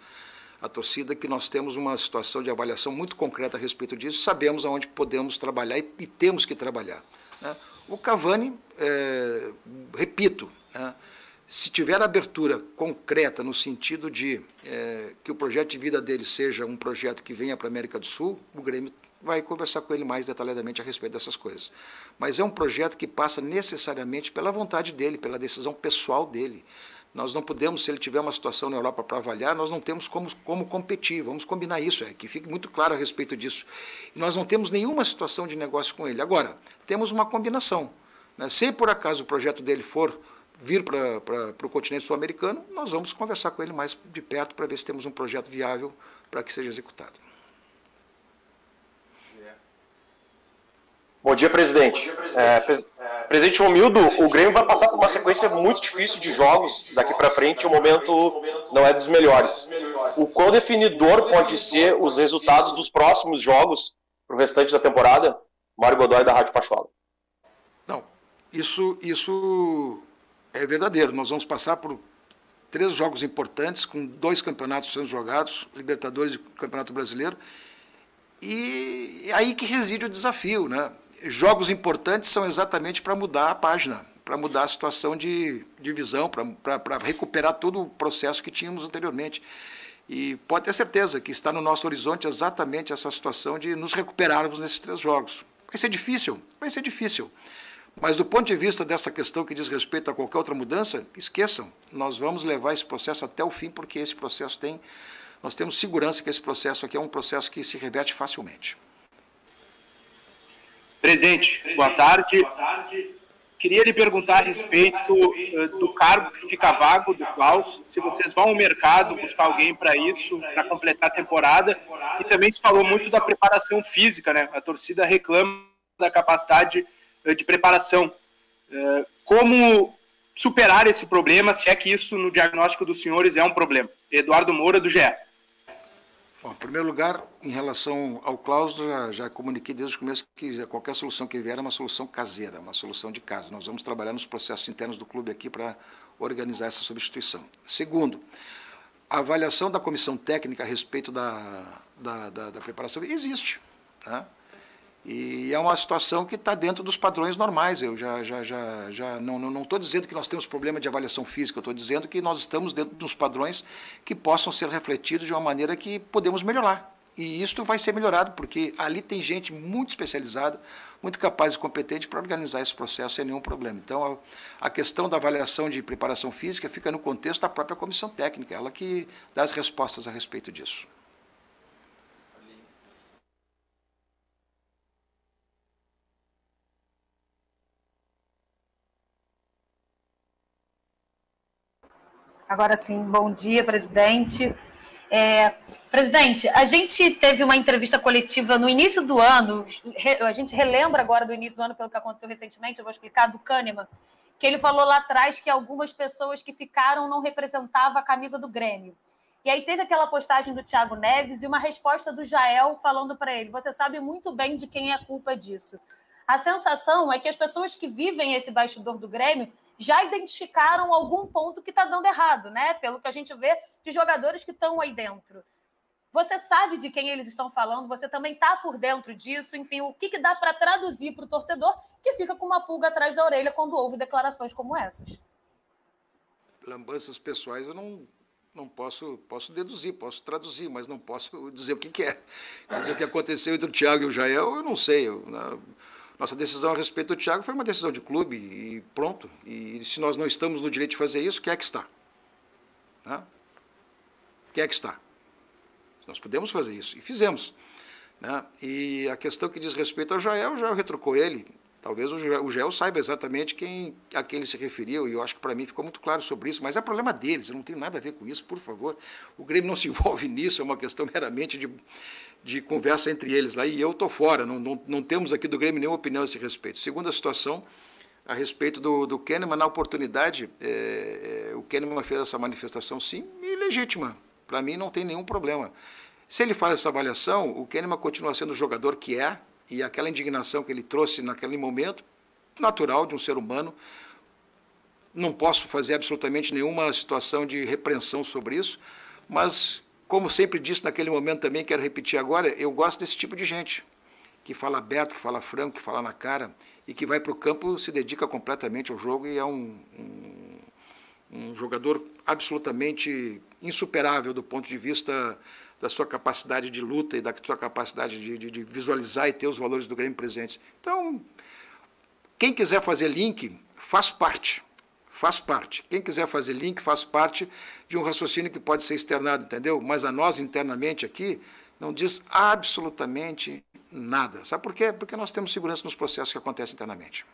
Speaker 4: a torcida que nós temos uma situação de avaliação muito concreta a respeito disso, sabemos aonde podemos trabalhar e temos que trabalhar, né? O Cavani, repito, né, se tiver abertura concreta no sentido de que o projeto de vida dele seja um projeto que venha para a América do Sul, o Grêmio vai conversar com ele mais detalhadamente a respeito dessas coisas. Mas é um projeto que passa necessariamente pela vontade dele, pela decisão pessoal dele. Nós não podemos, se ele tiver uma situação na Europa para avaliar, nós não temos como competir, vamos combinar isso, que fique muito claro a respeito disso. E nós não temos nenhuma situação de negócio com ele. Agora, temos uma combinação, né? Se por acaso o projeto dele for vir para o continente sul-americano, nós vamos conversar com ele mais de perto para ver se temos um projeto viável para que seja executado.
Speaker 5: Bom dia, presidente. Presidente Romildo, o Grêmio vai passar por uma sequência muito difícil de jogos daqui para frente, o momento não é dos melhores. O quão definidor pode ser os resultados dos próximos jogos para o restante da temporada? Mário Godoy, da Rádio Pachola.
Speaker 4: Não, isso é verdadeiro. Nós vamos passar por 3 jogos importantes, com 2 campeonatos sendo jogados, Libertadores e Campeonato Brasileiro, e é aí que reside o desafio, né? Jogos importantes são exatamente para mudar a página, para mudar a situação de visão, para recuperar todo o processo que tínhamos anteriormente. E pode ter certeza que está no nosso horizonte exatamente essa situação de nos recuperarmos nesses 3 jogos. Vai ser difícil, mas do ponto de vista dessa questão que diz respeito a qualquer outra mudança, esqueçam, nós vamos levar esse processo até o fim, porque esse processo nós temos segurança que esse processo aqui é um processo que se reverte facilmente.
Speaker 10: Presidente, boa tarde. Queria lhe perguntar a respeito do cargo que fica vago do Klaus, se vocês vão ao mercado buscar alguém para isso, para completar a temporada, e também se falou muito da preparação física, né? A torcida reclama da capacidade de preparação. Como superar esse problema, se é que isso no diagnóstico dos senhores é um problema? Eduardo Moura, do GE.
Speaker 4: Bom, em primeiro lugar, em relação ao Klaus, já comuniquei desde o começo que qualquer solução que vier é uma solução caseira, uma solução de casa. Nós vamos trabalhar nos processos internos do clube aqui para organizar essa substituição. Segundo, a avaliação da comissão técnica a respeito da preparação existe, tá? E é uma situação que está dentro dos padrões normais. Eu não estou dizendo que nós temos problema de avaliação física, eu estou dizendo que nós estamos dentro dos padrões que possam ser refletidos de uma maneira que podemos melhorar. E isso vai ser melhorado, porque ali tem gente muito especializada, muito capaz e competente para organizar esse processo sem nenhum problema. Então, a questão da avaliação de preparação física fica no contexto da própria comissão técnica, ela que dá as respostas a respeito disso.
Speaker 11: Agora sim, bom dia, presidente. Presidente, a gente teve uma entrevista coletiva no início do ano, a gente relembra agora do início do ano pelo que aconteceu recentemente, eu vou explicar, do Kahneman, que ele falou lá atrás que algumas pessoas que ficaram não representavam a camisa do Grêmio. E aí teve aquela postagem do Thiago Neves e uma resposta do Jael falando para ele, você sabe muito bem de quem é a culpa disso. A sensação é que as pessoas que vivem esse bastidor do Grêmio já identificaram algum ponto que está dando errado, né? Pelo que a gente vê de jogadores que estão aí dentro. Você sabe de quem eles estão falando, você também está por dentro disso, enfim, o que dá para traduzir para o torcedor que fica com uma pulga atrás da orelha quando ouve declarações como essas?
Speaker 4: Lambanças pessoais eu não posso deduzir, posso traduzir, mas não posso dizer o que é. Dizer o que aconteceu entre o Thiago e o Jael, eu não sei. Nossa decisão a respeito do Thiago foi uma decisão de clube e pronto. E se nós não estamos no direito de fazer isso, quem é que está? Né? Quem é que está? Nós podemos fazer isso, e fizemos. Né? E a questão que diz respeito ao Jael, o Jael retrucou ele. Talvez o Jael saiba exatamente a quem ele se referiu, e eu acho que para mim ficou muito claro sobre isso, mas é problema deles, eu não tenho nada a ver com isso, por favor. O Grêmio não se envolve nisso, é uma questão meramente de conversa entre eles lá, e eu estou fora, não temos aqui do Grêmio nenhuma opinião a esse respeito. Segunda situação, a respeito do Kahneman, na oportunidade, o Kahneman fez essa manifestação, sim, e legítima, para mim não tem nenhum problema. Se ele faz essa avaliação, o Kahneman continua sendo o jogador que é, e aquela indignação que ele trouxe naquele momento, natural de um ser humano, não posso fazer absolutamente nenhuma situação de repreensão sobre isso, mas como sempre disse naquele momento também, quero repetir agora, eu gosto desse tipo de gente, que fala aberto, que fala franco, que fala na cara, e que vai para o campo, se dedica completamente ao jogo e é um jogador absolutamente insuperável do ponto de vista da sua capacidade de luta e da sua capacidade de visualizar e ter os valores do Grêmio presentes. Então, quem quiser fazer link, faço parte. Quem quiser fazer link, faço parte de um raciocínio que pode ser externado, entendeu? Mas a nós, internamente aqui, não diz absolutamente nada. Sabe por quê? Porque nós temos segurança nos processos que acontecem internamente.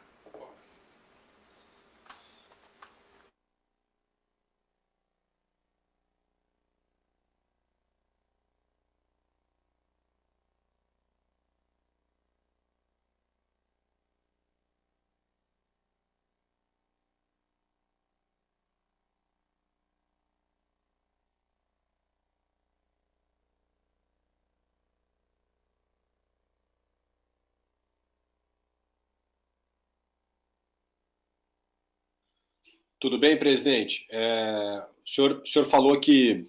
Speaker 12: Tudo bem, presidente? O senhor falou que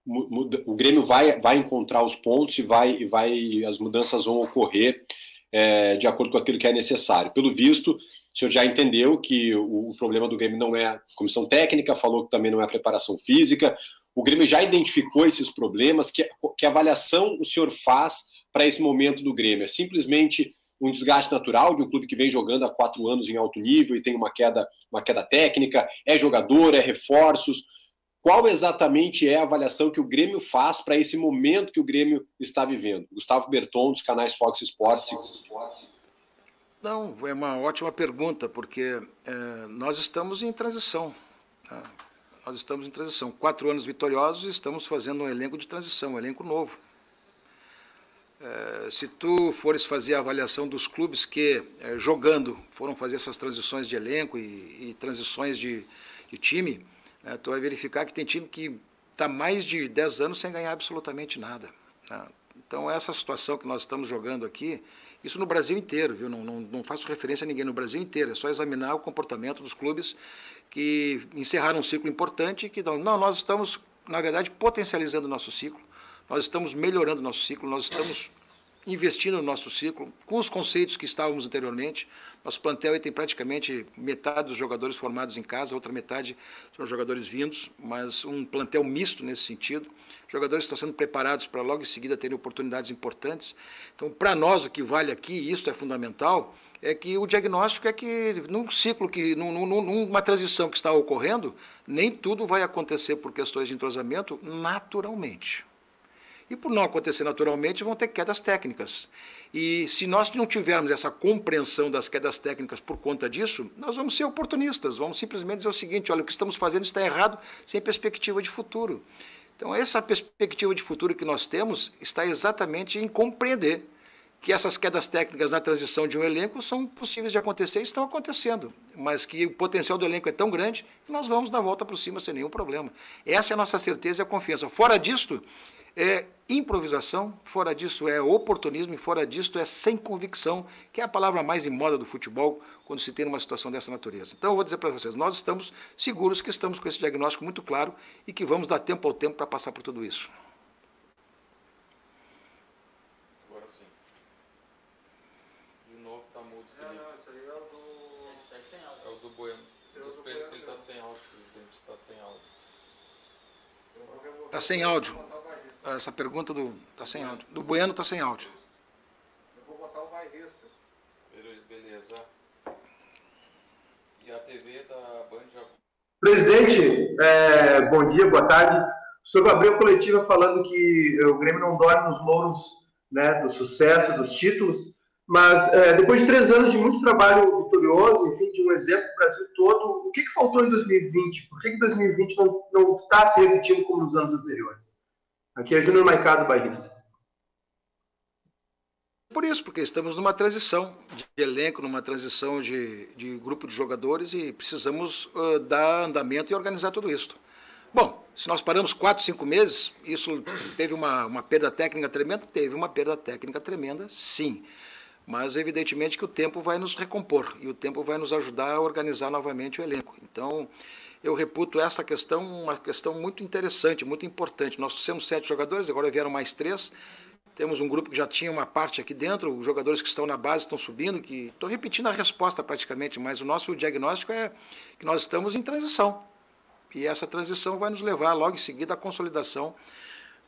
Speaker 12: o Grêmio vai encontrar os pontos e as mudanças vão ocorrer de acordo com aquilo que é necessário. Pelo visto, o senhor já entendeu que o problema do Grêmio não é a comissão técnica, falou que também não é a preparação física. O Grêmio já identificou esses problemas. Que avaliação o senhor faz para esse momento do Grêmio? É simplesmente um desgaste natural de um clube que vem jogando há 4 anos em alto nível e tem uma queda técnica? É jogador, é reforços? Qual exatamente é a avaliação que o Grêmio faz para esse momento que o Grêmio está vivendo? Gustavo Berton, dos canais Fox Sports.
Speaker 4: Não, é uma ótima pergunta, porque nós estamos em transição. Tá? Nós estamos em transição. 4 anos vitoriosos e estamos fazendo um elenco de transição, um elenco novo. Se tu fores fazer a avaliação dos clubes que, jogando, foram fazer essas transições de elenco e transições de time, tu vai verificar que tem time que está mais de 10 anos sem ganhar absolutamente nada. Né? Então, essa situação que nós estamos jogando aqui, isso no Brasil inteiro, viu? Não faço referência a ninguém, no Brasil inteiro, é só examinar o comportamento dos clubes que encerraram um ciclo importante e que nós estamos, na verdade, potencializando o nosso ciclo. Nós estamos melhorando o nosso ciclo, nós estamos investindo no nosso ciclo, com os conceitos que estávamos anteriormente. Nosso plantel tem praticamente metade dos jogadores formados em casa, outra metade são jogadores vindos, mas um plantel misto nesse sentido. Jogadores estão sendo preparados para logo em seguida terem oportunidades importantes. Então, para nós, o que vale aqui, e isso é fundamental, é que o diagnóstico é que num ciclo, numa transição que está ocorrendo, nem tudo vai acontecer por questões de entrosamento naturalmente. E por não acontecer naturalmente, vão ter quedas técnicas. E se nós não tivermos essa compreensão das quedas técnicas por conta disso, nós vamos ser oportunistas, vamos simplesmente dizer o seguinte: olha, o que estamos fazendo está errado, sem perspectiva de futuro. Então, essa perspectiva de futuro que nós temos está exatamente em compreender que essas quedas técnicas na transição de um elenco são possíveis de acontecer e estão acontecendo, mas que o potencial do elenco é tão grande que nós vamos dar a volta por cima sem nenhum problema. Essa é a nossa certeza e a confiança. Fora disto, é improvisação, fora disso é oportunismo e fora disso é sem convicção, que é a palavra mais em moda do futebol quando se tem uma situação dessa natureza. Então, eu vou dizer para vocês, nós estamos seguros que estamos com esse diagnóstico muito claro e que vamos dar tempo ao tempo para passar por tudo isso.
Speaker 13: Agora sim. De novo está mudo, Felipe. Não, esse aí é o do Bueno. Diz para ele que ele está sem áudio, presidente, está sem áudio.
Speaker 4: Está sem áudio. Essa pergunta está sem áudio. Do Bueno está sem áudio.
Speaker 13: Eu vou botar o Bairrista. Beleza. E a TV da Band já...
Speaker 14: Presidente, bom dia, boa tarde. O senhor abriu a coletiva falando que o Grêmio não dorme nos louros, né, do sucesso, dos títulos, mas depois de 3 anos de muito trabalho vitorioso, enfim, de um exemplo do Brasil todo, o que faltou em 2020? Por que 2020 não está se repetindo como nos anos anteriores? Aqui é Júnior Maicá, do Bairrista.
Speaker 4: Por isso, porque estamos numa transição de elenco, numa transição de grupo de jogadores e precisamos dar andamento e organizar tudo isso. Bom, se nós paramos 4, 5 meses, isso teve uma perda técnica tremenda? Teve uma perda técnica tremenda, sim. Mas, evidentemente, que o tempo vai nos recompor e o tempo vai nos ajudar a organizar novamente o elenco. Então, eu reputo essa questão uma questão muito interessante, muito importante. Nós temos 7 jogadores, agora vieram mais 3. Temos um grupo que já tinha uma parte aqui dentro, os jogadores que estão na base estão subindo, que estou repetindo a resposta praticamente, mas o nosso diagnóstico é que nós estamos em transição. E essa transição vai nos levar logo em seguida à consolidação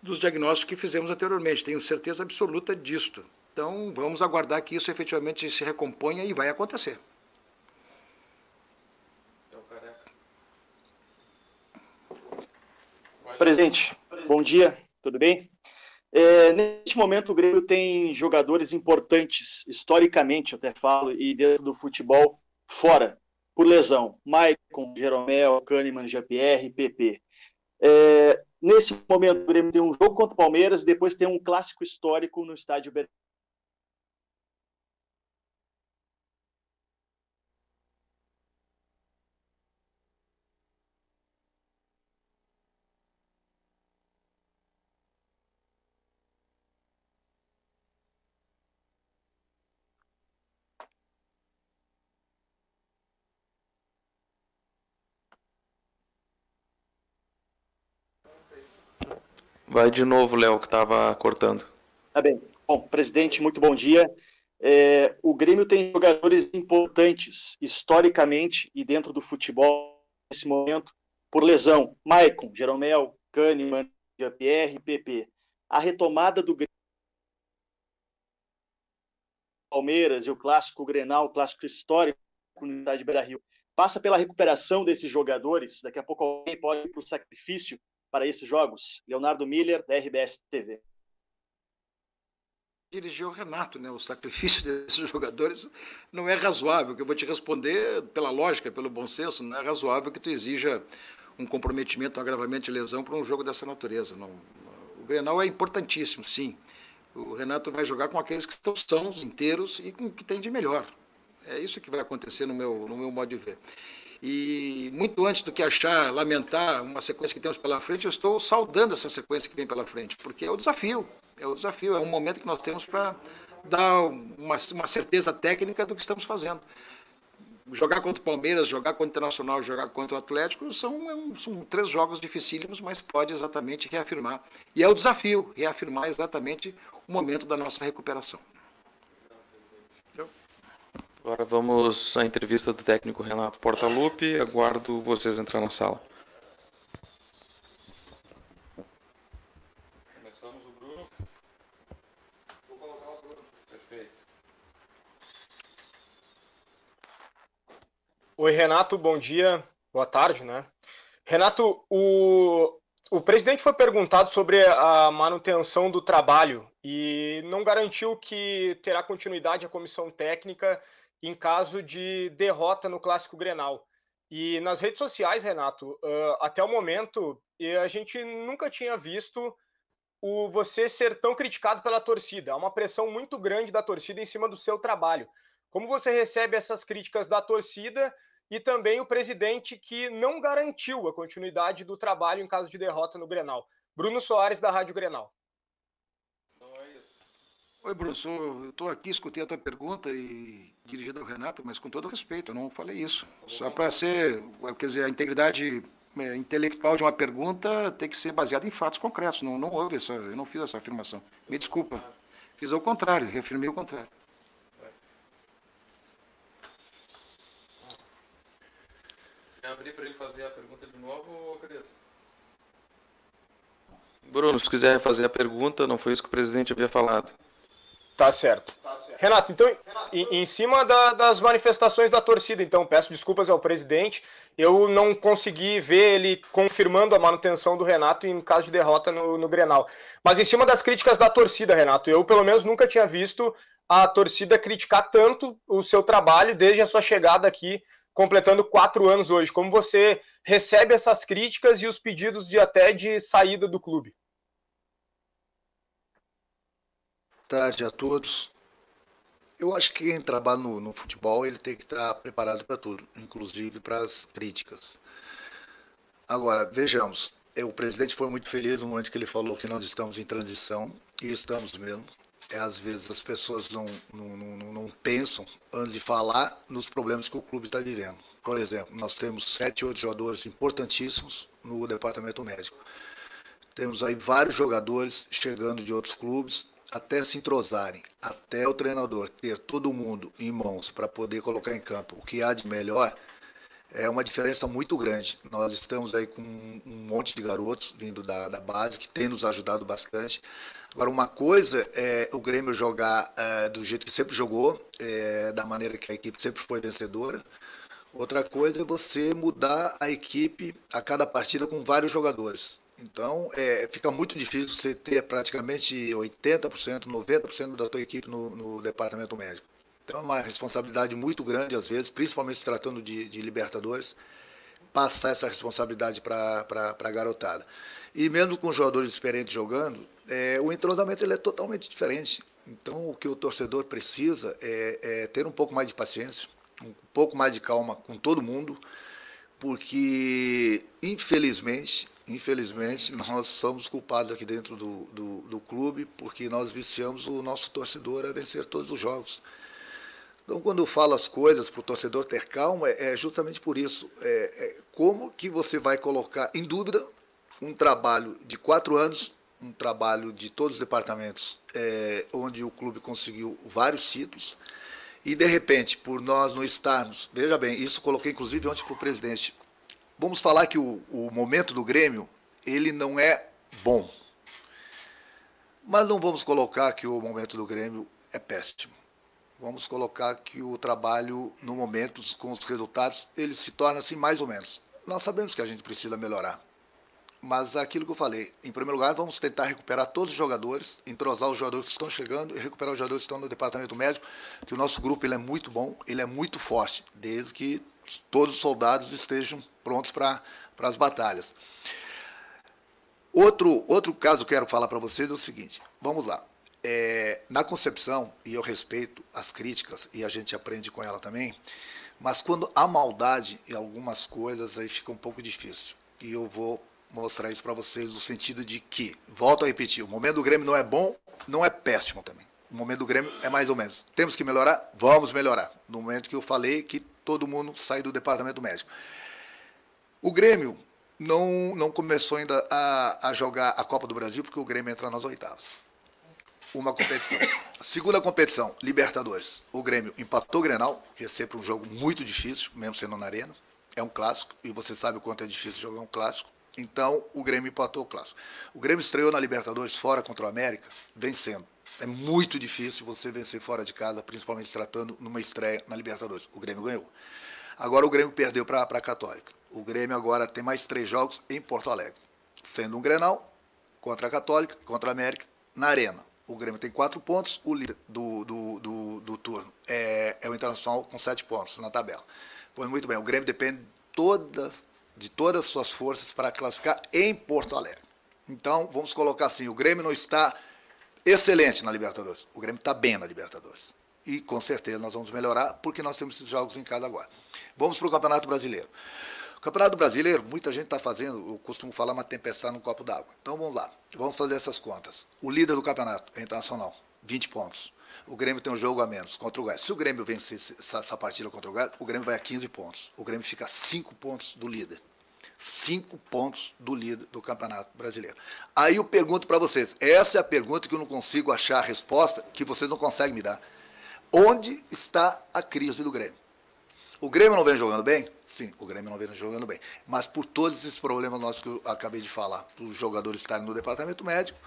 Speaker 4: dos diagnósticos que fizemos anteriormente. Tenho certeza absoluta disto. Então, vamos aguardar que isso efetivamente se recomponha e vai acontecer.
Speaker 15: Presidente, bom dia, tudo bem? Neste momento, o Grêmio tem jogadores importantes, historicamente, até falo, e dentro do futebol, fora, por lesão. Maicon, Jeromel, Kahneman, Jean-Pierre, PP. Nesse momento, o Grêmio tem um jogo contra o Palmeiras e depois tem um clássico histórico no estádio Beira.
Speaker 13: Vai de novo, Léo, que estava cortando.
Speaker 15: Tá bem. Bom, presidente, muito bom dia. O Grêmio tem jogadores importantes, historicamente, e dentro do futebol, nesse momento, por lesão. Maicon, Jeromel, Kahneman, Jean-Pierre, PP. A retomada do Grêmio, Palmeiras e o clássico Grenal, o clássico histórico no estádio Beira-Rio, passa pela recuperação desses jogadores. Daqui a pouco alguém pode ir para o sacrifício para esses jogos. Leonardo Miller, da RBS TV.
Speaker 4: Dirigiu o Renato, né? O sacrifício desses jogadores não é razoável, que eu vou te responder pela lógica, pelo bom senso, não é razoável que tu exija um comprometimento, um agravamento de lesão para um jogo dessa natureza. Não, o Grenal é importantíssimo, sim. O Renato vai jogar com aqueles que estão sãos, inteiros e com o que tem de melhor. É isso que vai acontecer no meu modo de ver. E muito antes do que lamentar uma sequência que temos pela frente, eu estou saudando essa sequência que vem pela frente, porque é o desafio, é um momento que nós temos para dar uma certeza técnica do que estamos fazendo. Jogar contra o Palmeiras, jogar contra o Internacional, jogar contra o Atlético, são 3 jogos dificílimos, mas pode exatamente reafirmar. E é o desafio, reafirmar exatamente o momento da nossa recuperação.
Speaker 13: Agora vamos à entrevista do técnico Renato Portaluppi. Aguardo vocês entrar na sala. Começamos o Bruno. Vou colocar o Bruno. Perfeito.
Speaker 5: Oi, Renato, bom dia. Boa tarde, né? Renato, o presidente foi perguntado sobre a manutenção do trabalho e não garantiu que terá continuidade a comissão técnica em caso de derrota no Clássico Grenal. E nas redes sociais, Renato, até o momento, a gente nunca tinha visto você ser tão criticado pela torcida. Há uma pressão muito grande da torcida em cima do seu trabalho. Como você recebe essas críticas da torcida e também o presidente que não garantiu a continuidade do trabalho em caso de derrota no Grenal? Bruno Soares, da Rádio Grenal.
Speaker 4: Oi, Bruno, eu estou aqui, escutei a tua pergunta e dirigida ao Renato, mas com todo respeito, eu não falei isso. Só para ser, quer dizer, a integridade intelectual de uma pergunta tem que ser baseada em fatos concretos. Não houve eu não fiz essa afirmação. Me desculpa. Fiz ao contrário, reafirmei o contrário.
Speaker 13: Quer abrir para ele fazer a pergunta de novo, ou Cris? Bruno, se quiser fazer a pergunta, não foi isso que o presidente havia falado.
Speaker 5: Tá certo. Renato, então, em cima das manifestações da torcida, então, peço desculpas ao presidente, eu não consegui ver ele confirmando a manutenção do Renato em caso de derrota no Grenal. Mas em cima das críticas da torcida, Renato, eu pelo menos nunca tinha visto a torcida criticar tanto o seu trabalho desde a sua chegada aqui, completando 4 anos hoje. Como você recebe essas críticas e os pedidos até de saída do clube?
Speaker 16: Boa tarde a todos. Eu acho que quem trabalha no futebol ele tem que estar preparado para tudo, inclusive para as críticas. Agora, vejamos, o presidente foi muito feliz no momento que ele falou que nós estamos em transição, e estamos mesmo. Às vezes as pessoas não pensam, antes de falar, nos problemas que o clube está vivendo. Por exemplo, nós temos 7, 8 jogadores importantíssimos no departamento médico. Temos aí vários jogadores chegando de outros clubes, até se entrosarem, até o treinador ter todo mundo em mãos para poder colocar em campo o que há de melhor, é uma diferença muito grande. Nós estamos aí com um monte de garotos vindo da base, que tem nos ajudado bastante. Agora, uma coisa é o Grêmio jogar do jeito que sempre jogou, da maneira que a equipe sempre foi vencedora. Outra coisa é você mudar a equipe a cada partida com vários jogadores. Então, fica muito difícil você ter praticamente 80%, 90% da tua equipe no departamento médico. Então, é uma responsabilidade muito grande, às vezes, principalmente se tratando de Libertadores, passar essa responsabilidade para a garotada. E mesmo com jogadores experientes jogando, o entrosamento ele é totalmente diferente. Então, o que o torcedor precisa é ter um pouco mais de paciência, um pouco mais de calma com todo mundo, porque, infelizmente, nós somos culpados aqui dentro do clube, porque nós viciamos o nosso torcedor a vencer todos os jogos. Então, quando eu falo as coisas para o torcedor ter calma, é justamente por isso. Como que você vai colocar em dúvida um trabalho de 4 anos, um trabalho de todos os departamentos, onde o clube conseguiu vários títulos, e, de repente, por nós não estarmos... Veja bem, isso coloquei, inclusive, ontem para o presidente. Vamos falar que o momento do Grêmio, ele não é bom. Mas não vamos colocar que o momento do Grêmio é péssimo. Vamos colocar que o trabalho, no momento, com os resultados, ele se torna assim mais ou menos. Nós sabemos que a gente precisa melhorar. Mas aquilo que eu falei, em primeiro lugar, vamos tentar recuperar todos os jogadores, entrosar os jogadores que estão chegando e recuperar os jogadores que estão no departamento médico, que o nosso grupo ele é muito bom, ele é muito forte, desde que todos os soldados estejam prontos para as batalhas. Outro caso que eu quero falar para vocês é o seguinte, vamos lá. Na concepção, e eu respeito as críticas, e a gente aprende com ela também, mas quando há maldade em algumas coisas, aí fica um pouco difícil. E eu vou mostrar isso para vocês no sentido de que, volto a repetir, o momento do Grêmio não é bom, não é péssimo também. O momento do Grêmio é mais ou menos. Temos que melhorar? Vamos melhorar. No momento que eu falei que todo mundo sai do departamento médico. O Grêmio não começou ainda a jogar a Copa do Brasil, porque o Grêmio entra nas oitavas. Uma competição. Segunda competição, Libertadores. O Grêmio empatou o Grenal, que é sempre um jogo muito difícil, mesmo sendo na arena. É um clássico, e você sabe o quanto é difícil jogar um clássico. Então, o Grêmio empatou o clássico. O Grêmio estreou na Libertadores fora contra o América, vencendo. É muito difícil você vencer fora de casa, principalmente se tratando numa estreia na Libertadores. O Grêmio ganhou. Agora o Grêmio perdeu para a Católica. O Grêmio agora tem mais 3 jogos em Porto Alegre, sendo um Grenal contra a Católica, contra a América, na Arena. O Grêmio tem 4 pontos, o líder do turno é o Internacional com 7 pontos na tabela. Pois muito bem, o Grêmio depende de todas as suas forças para classificar em Porto Alegre. Então, vamos colocar assim, o Grêmio não está excelente na Libertadores, o Grêmio está bem na Libertadores. E com certeza nós vamos melhorar, porque nós temos esses jogos em casa agora. Vamos para o Campeonato Brasileiro. O Campeonato Brasileiro, muita gente está fazendo, eu costumo falar, uma tempestade num copo d'água. Então vamos lá, vamos fazer essas contas. O líder do campeonato é Internacional, 20 pontos. O Grêmio tem um jogo a menos contra o Goiás. Se o Grêmio vencer essa partida contra o Goiás, o Grêmio vai a 15 pontos. O Grêmio fica a 5 pontos do líder. 5 pontos do líder do Campeonato Brasileiro. Aí eu pergunto para vocês, essa é a pergunta que eu não consigo achar a resposta, que vocês não conseguem me dar. Onde está a crise do Grêmio? O Grêmio não vem jogando bem? Sim, o Grêmio não vem jogando bem. Mas por todos esses problemas nossos que eu acabei de falar, para os jogadores estarem no departamento médico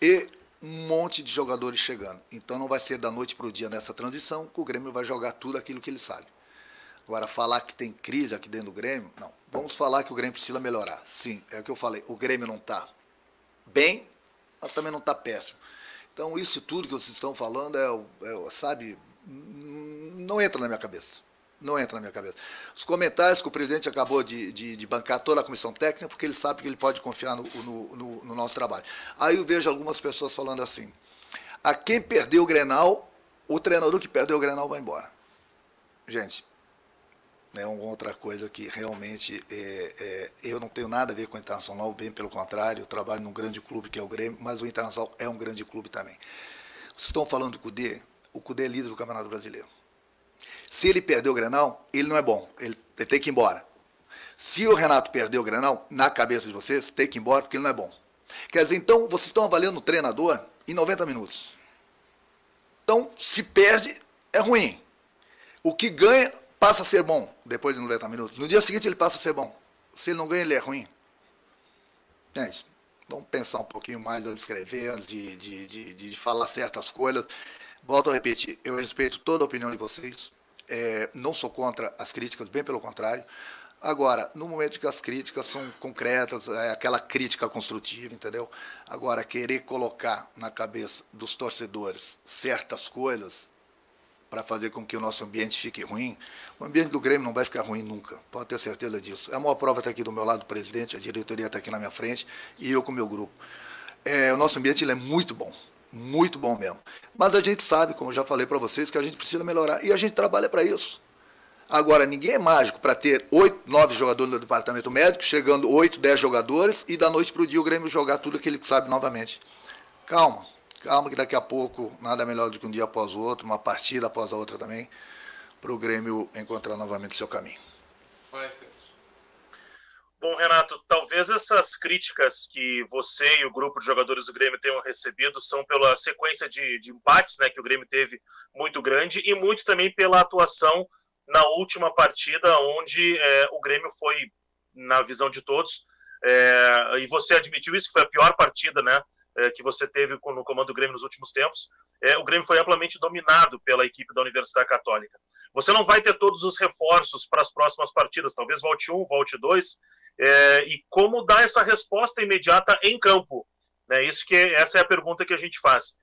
Speaker 16: e um monte de jogadores chegando. Então não vai ser da noite para o dia nessa transição que o Grêmio vai jogar tudo aquilo que ele sabe. Agora, falar que tem crise aqui dentro do Grêmio, não. Vamos falar que o Grêmio precisa melhorar. Sim, é o que eu falei. O Grêmio não está bem, mas também não está péssimo. Então isso tudo que vocês estão falando sabe, não entra na minha cabeça. Não entra na minha cabeça. Os comentários que o presidente acabou de bancar toda a comissão técnica, porque ele sabe que ele pode confiar no nosso trabalho. Aí eu vejo algumas pessoas falando assim, a quem perdeu o Grenal, o treinador que perdeu o Grenal vai embora. Gente, é uma outra coisa que realmente eu não tenho nada a ver com o Internacional, bem pelo contrário, eu trabalho num grande clube que é o Grêmio, mas o Internacional é um grande clube também. Vocês estão falando do Cudê? O Cudê é líder do Campeonato Brasileiro. Se ele perder o Grenal, ele não é bom, ele tem que ir embora. Se o Renato perder o Grenal, na cabeça de vocês, tem que ir embora porque ele não é bom. Quer dizer, então, vocês estão avaliando o treinador em 90 minutos. Então, se perde, é ruim. O que ganha, passa a ser bom depois de 90 minutos. No dia seguinte, ele passa a ser bom. Se ele não ganha, ele é ruim. É isso. Vamos pensar um pouquinho mais antes de escrever, antes de falar certas coisas. Volto a repetir, eu respeito toda a opinião de vocês. Não sou contra as críticas, bem pelo contrário. Agora, no momento que as críticas são concretas, aquela crítica construtiva, entendeu? Agora, querer colocar na cabeça dos torcedores certas coisas para fazer com que o nosso ambiente fique ruim, o ambiente do Grêmio não vai ficar ruim nunca, pode ter certeza disso. A maior prova está aqui do meu lado, o presidente, a diretoria está aqui na minha frente e eu com o meu grupo. O nosso ambiente ele é muito bom mesmo. Mas a gente sabe, como eu já falei para vocês, que a gente precisa melhorar e a gente trabalha para isso. Agora, ninguém é mágico para ter 8, 9 jogadores no departamento médico, chegando 8, 10 jogadores e da noite para o dia o Grêmio jogar tudo que ele sabe novamente. Calma que daqui a pouco nada melhor do que um dia após o outro, uma partida após a outra também, para o Grêmio encontrar novamente seu caminho.
Speaker 6: Bom, Renato, talvez essas críticas que você e o grupo de jogadores do Grêmio tenham recebido são pela sequência de empates, né, que o Grêmio teve muito grande e muito também pela atuação na última partida, onde o Grêmio foi, na visão de todos, e você admitiu isso, que foi a pior partida, né, que você teve no comando do Grêmio nos últimos tempos, o Grêmio foi amplamente dominado pela equipe da Universidade Católica. Você não vai ter todos os reforços para as próximas partidas, talvez volte 1, volte 2, e como dar essa resposta imediata em campo? Né? Essa é a pergunta que a gente faz.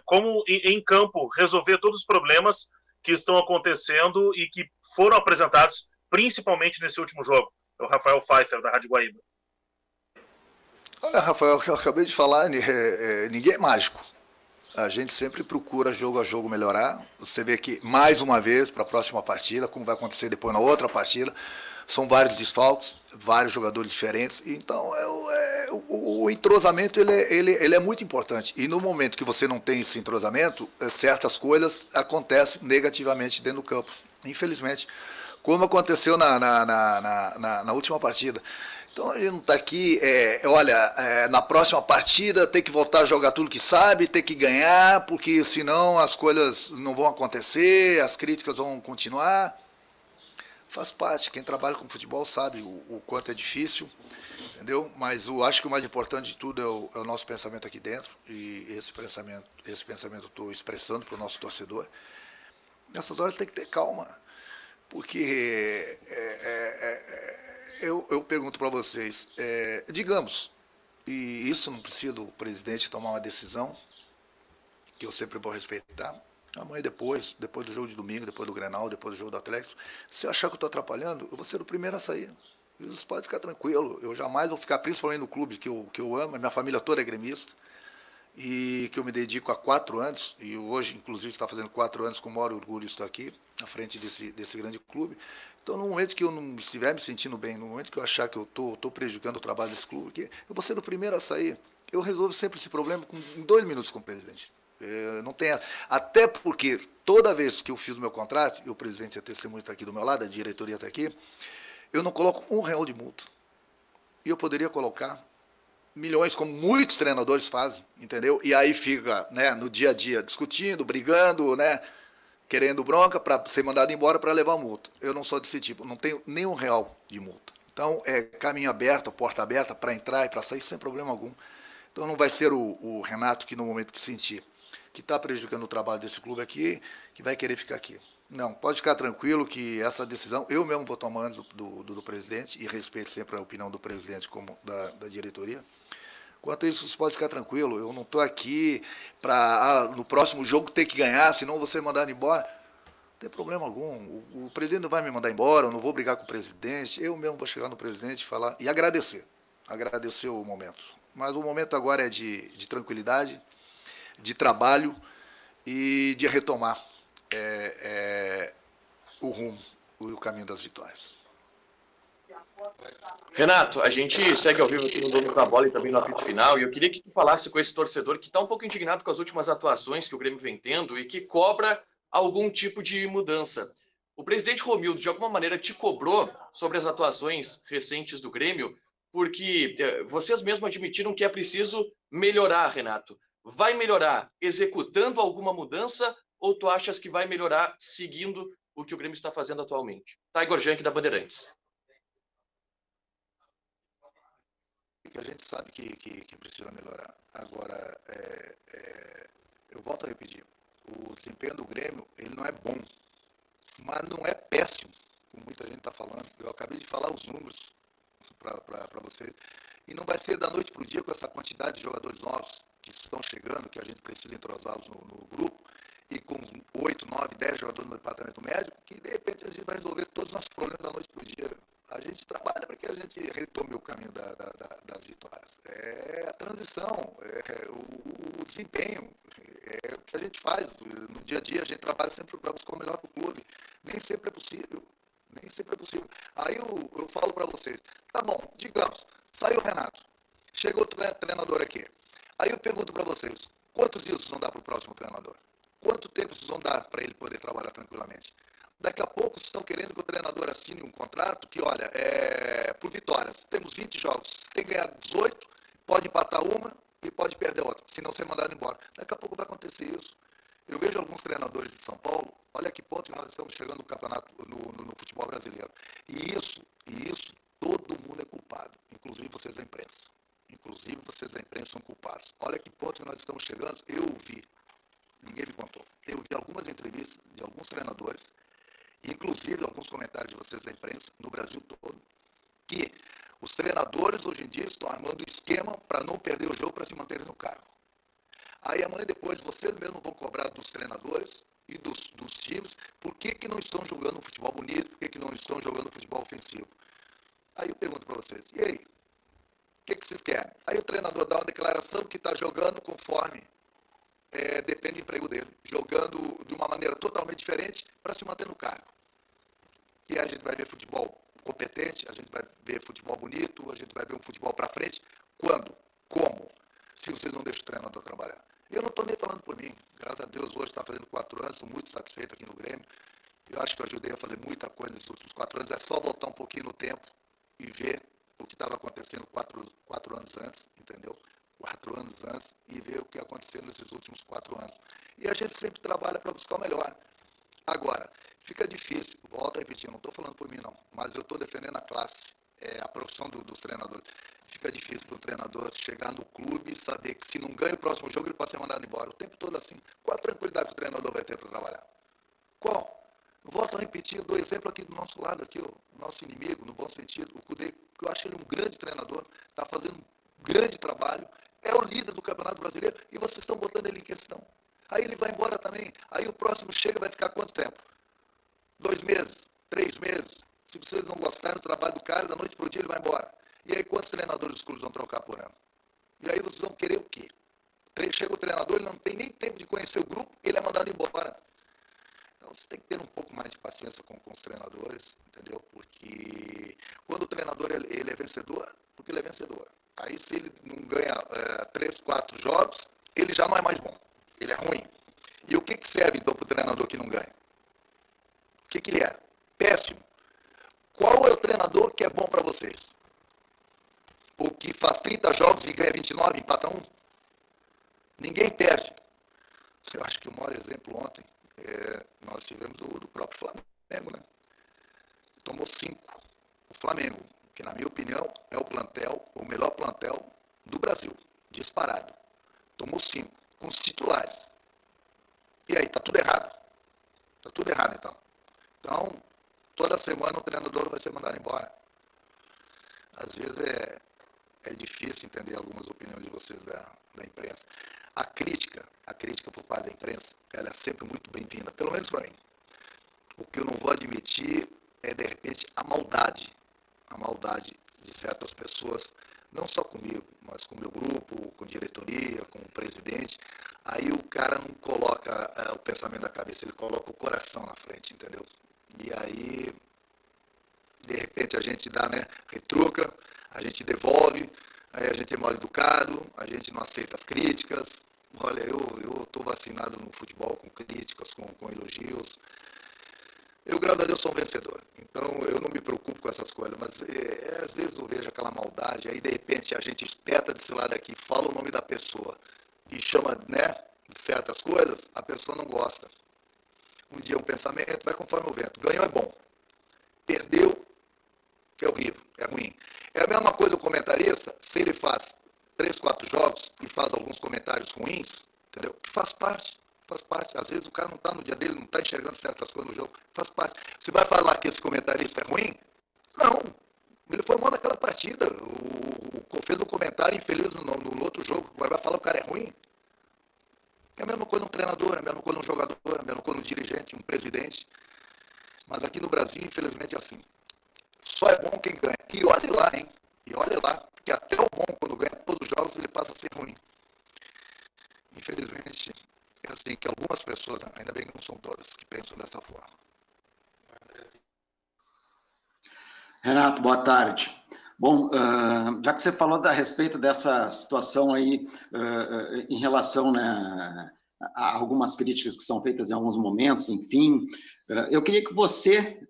Speaker 6: Como em campo resolver todos os problemas que estão acontecendo e que foram apresentados principalmente nesse último jogo. É o Rafael Pfeiffer, da Rádio Guaíba.
Speaker 16: Olha, Rafael, eu acabei de falar, ninguém é mágico. A gente sempre procura jogo a jogo melhorar. Você vê que, mais uma vez, para a próxima partida, como vai acontecer depois na outra partida, são vários desfalques, vários jogadores diferentes. Então, o entrosamento ele é muito importante. E no momento que você não tem esse entrosamento, certas coisas acontecem negativamente dentro do campo. Infelizmente. Como aconteceu na última partida. Então a gente não está aqui, na próxima partida tem que voltar a jogar tudo que sabe, tem que ganhar, porque senão as coisas não vão acontecer, as críticas vão continuar. Faz parte, quem trabalha com futebol sabe o quanto é difícil, entendeu? Mas eu acho que o mais importante de tudo é o nosso pensamento aqui dentro, e esse pensamento eu estou expressando para o nosso torcedor. Nessas horas tem que ter calma, porque eu pergunto para vocês, digamos, e isso não precisa do presidente tomar uma decisão, que eu sempre vou respeitar, amanhã depois do jogo de domingo, depois do Grenal, depois do jogo do Atlético, se eu achar que eu estou atrapalhando, eu vou ser o primeiro a sair. Isso pode ficar tranquilo, eu jamais vou ficar, principalmente no clube que eu amo, a minha família toda é gremista, e que eu me dedico há 4 anos, e hoje, inclusive, está fazendo 4 anos, com o maior orgulho estou aqui, à frente desse grande clube. Então, no momento que eu não estiver me sentindo bem, no momento que eu achar que eu estou prejudicando o trabalho desse clube, eu vou ser o primeiro a sair. Eu resolvo sempre esse problema em 2 minutos com o presidente. Não tem, até porque toda vez que eu fiz o meu contrato, e o presidente, a testemunha está aqui do meu lado, a diretoria está aqui, eu não coloco R$1 de multa. E eu poderia colocar milhões, como muitos treinadores fazem, entendeu? E aí fica, né, no dia a dia discutindo, brigando, né, querendo bronca para ser mandado embora para levar multa. Eu não sou desse tipo, não tenho nem R$1 de multa. Então, caminho aberto, porta aberta para entrar e para sair sem problema algum. Então, não vai ser o Renato que, no momento que sentir que está prejudicando o trabalho desse clube aqui, que vai querer ficar aqui. Não, pode ficar tranquilo que essa decisão eu mesmo vou tomando do presidente, e respeito sempre a opinião do presidente como da diretoria. Quanto a isso, você pode ficar tranquilo, eu não estou aqui para no próximo jogo ter que ganhar, senão você mandar embora. Não tem problema algum, o presidente não vai me mandar embora, eu não vou brigar com o presidente, eu mesmo vou chegar no presidente e falar, e agradecer o momento. Mas o momento agora é de tranquilidade, de trabalho e de retomar o rumo e o caminho das vitórias.
Speaker 7: Renato, a gente segue ao vivo aqui no Donos da Bola e também no apito final, e eu queria que tu falasse com esse torcedor que está um pouco indignado com as últimas atuações que o Grêmio vem tendo e que cobra algum tipo de mudança. O presidente Romildo, de alguma maneira, te cobrou sobre as atuações recentes do Grêmio, porque vocês mesmos admitiram que é preciso melhorar, Renato. Vai melhorar executando alguma mudança ou tu achas que vai melhorar seguindo o que o Grêmio está fazendo atualmente? Igor Jank, da Bandeirantes.
Speaker 16: A gente sabe que precisa melhorar. Agora, eu volto a repetir, o desempenho do Grêmio, ele não é bom, mas não é péssimo, como muita gente está falando. Eu acabei de falar os números para vocês. E não vai ser da noite para o dia com essa quantidade de jogadores novos que estão chegando, que a gente precisa entrosá-los no grupo, e com 8, 9, 10 jogadores no departamento médico, que de repente a gente vai resolver todos os nossos problemas da noite para o dia. A gente trabalha para que a gente retome o caminho das vitórias. É a transição, o desempenho, é o que a gente faz. No dia a dia a gente trabalha sempre para buscar o melhor para o clube. Nem sempre é possível. Nem sempre é possível. Aí eu falo para vocês, tá bom, digamos, saiu o Renato, chegou o treinador aqui. Aí eu pergunto para vocês, quantos dias vocês vão dar para o próximo treinador? Quanto tempo vocês vão dar para ele poder trabalhar tranquilamente? Daqui a pouco vocês estão querendo que o treinador assine um contrato que, olha, por vitórias, temos 20 jogos, se tem que ganhar 18, pode empatar uma e pode perder outra, se não ser mandado embora. Daqui a pouco vai acontecer isso. Eu vejo alguns treinadores de São Paulo, olha que ponto que nós estamos chegando no campeonato, no futebol brasileiro. E isso, todo mundo é culpado, inclusive vocês da imprensa. Inclusive vocês da imprensa são culpados. Olha que ponto que nós estamos chegando, eu vi, ninguém me contou, eu vi algumas entrevistas de alguns treinadores, inclusive alguns comentários de vocês da imprensa, no Brasil todo, que os treinadores hoje em dia estão armando esquema para não perder o jogo, para se manterem no cargo. Aí amanhã depois vocês mesmos vão cobrar dos treinadores e dos times por que não estão jogando um futebol bonito, por que não estão jogando um futebol ofensivo. Aí eu pergunto para vocês, e aí? O que vocês querem? Aí o treinador dá uma declaração que está jogando conforme depende do emprego dele, jogando de uma maneira totalmente diferente para se manter no cargo. E aí a gente vai ver futebol competente, a gente vai ver futebol bonito, a gente vai ver um futebol para frente. Quando? Como? Se vocês não deixam o treinador trabalhar. Eu não estou nem falando por mim. Graças a Deus, hoje está fazendo 4 anos, estou muito satisfeito aqui no Grêmio. Eu acho que eu ajudei a fazer muita coisa nesses últimos 4 anos. É só voltar um pouquinho no tempo e ver o que estava acontecendo 4 anos antes, entendeu? 4 anos antes e ver o que aconteceu nesses últimos 4 anos. E a gente sempre trabalha para buscar o melhor. Agora, fica difícil, volto a repetir, não estou falando por mim não, mas eu estou defendendo a classe, a profissão dos treinadores. Fica difícil para o treinador chegar no clube e saber que se não ganha o próximo jogo ele pode ser mandado embora. O tempo todo assim. Qual a tranquilidade que o treinador vai ter para trabalhar? Qual? Eu volto a repetir, eu dou exemplo aqui do nosso lado, aqui, o nosso inimigo, no bom sentido, o Cudê, que eu acho ele um grande treinador, está fazendo um grande trabalho, é o líder do Campeonato Brasileiro e vocês estão botando ele em questão. Aí ele vai embora também. Aí o próximo chega, vai ficar quanto tempo? 2 meses, 3 meses. Se vocês não gostarem do trabalho do cara, da noite para o dia ele vai embora. E aí quantos treinadores os clubes vão trocar por ano? E aí vocês vão querer o quê? Chega o treinador, ele não tem nem tempo de conhecer o grupo, ele é mandado embora. Então você tem que ter um pouco mais de paciência com os treinadores, entendeu? Porque quando o treinador ele é vencedor, porque ele é vencedor. Aí se ele não ganha 3, 4 jogos, ele já não é mais bom. Ele é ruim. E o que serve então para o treinador que não ganha? O que ele é? Péssimo. Qual é o treinador que é bom para vocês? O que faz 30 jogos e ganha 29, empata 1? Ninguém perde. Eu acho que o maior exemplo ontem nós tivemos do próprio Flamengo, né? Tomou 5. O Flamengo, que na minha opinião é o melhor plantel do Brasil, disparado. Tomou 5, com os titulares. E aí, tá tudo errado. Tá tudo errado, então. Então, toda semana o treinador vai ser mandado embora. Às vezes é difícil entender algumas opiniões de vocês da imprensa. A crítica por parte da imprensa, ela é sempre muito bem-vinda, pelo menos para mim. O que eu não vou admitir é, de repente, a maldade de certas pessoas, não só comigo, mas com o meu grupo, com a diretoria, com o presidente. Aí o cara não coloca o pensamento na cabeça, ele coloca o coração na frente, entendeu? E aí, de repente, a gente dá, né, retruca, a gente devolve, aí a gente é mal educado, a gente não aceita as críticas. Olha, eu estou vacinado no futebol com críticas, com elogios. Eu, graças a Deus, sou um vencedor. Então, eu não me preocupo com essas coisas. Mas, às vezes, eu vejo aquela maldade. Aí, de repente, a gente espeta desse lado aqui, fala o nome da pessoa e chama, né, de certas coisas, a pessoa não gosta. Um dia um pensamento, vai conforme o vento. Ganhou é bom. Perdeu é horrível, é ruim. É a mesma coisa o comentarista, se ele faz 3, 4 jogos e faz alguns comentários ruins, entendeu? Que faz parte. Faz parte. Às vezes o cara não está no dia dele, não está enxergando certas coisas no jogo. Faz parte. Você vai falar que esse comentarista é ruim? Não. Ele foi mal naquela partida. Fez um comentário infeliz no outro jogo. Agora vai falar que o cara é ruim? É a mesma coisa um treinador, é a mesma coisa um jogador, é a mesma coisa um dirigente, um presidente. Mas aqui no Brasil, infelizmente, é assim. Só é bom quem ganha. E olhe lá, hein? E olhe lá. Porque até o bom, quando ganha todos os jogos, ele passa a ser ruim. Infelizmente, é assim que algumas pessoas, ainda bem que não são todas, que pensam dessa forma.
Speaker 8: Renato, boa tarde. Bom, já que você falou a respeito dessa situação aí, em relação, né, a algumas críticas que são feitas em alguns momentos, enfim, eu queria que você,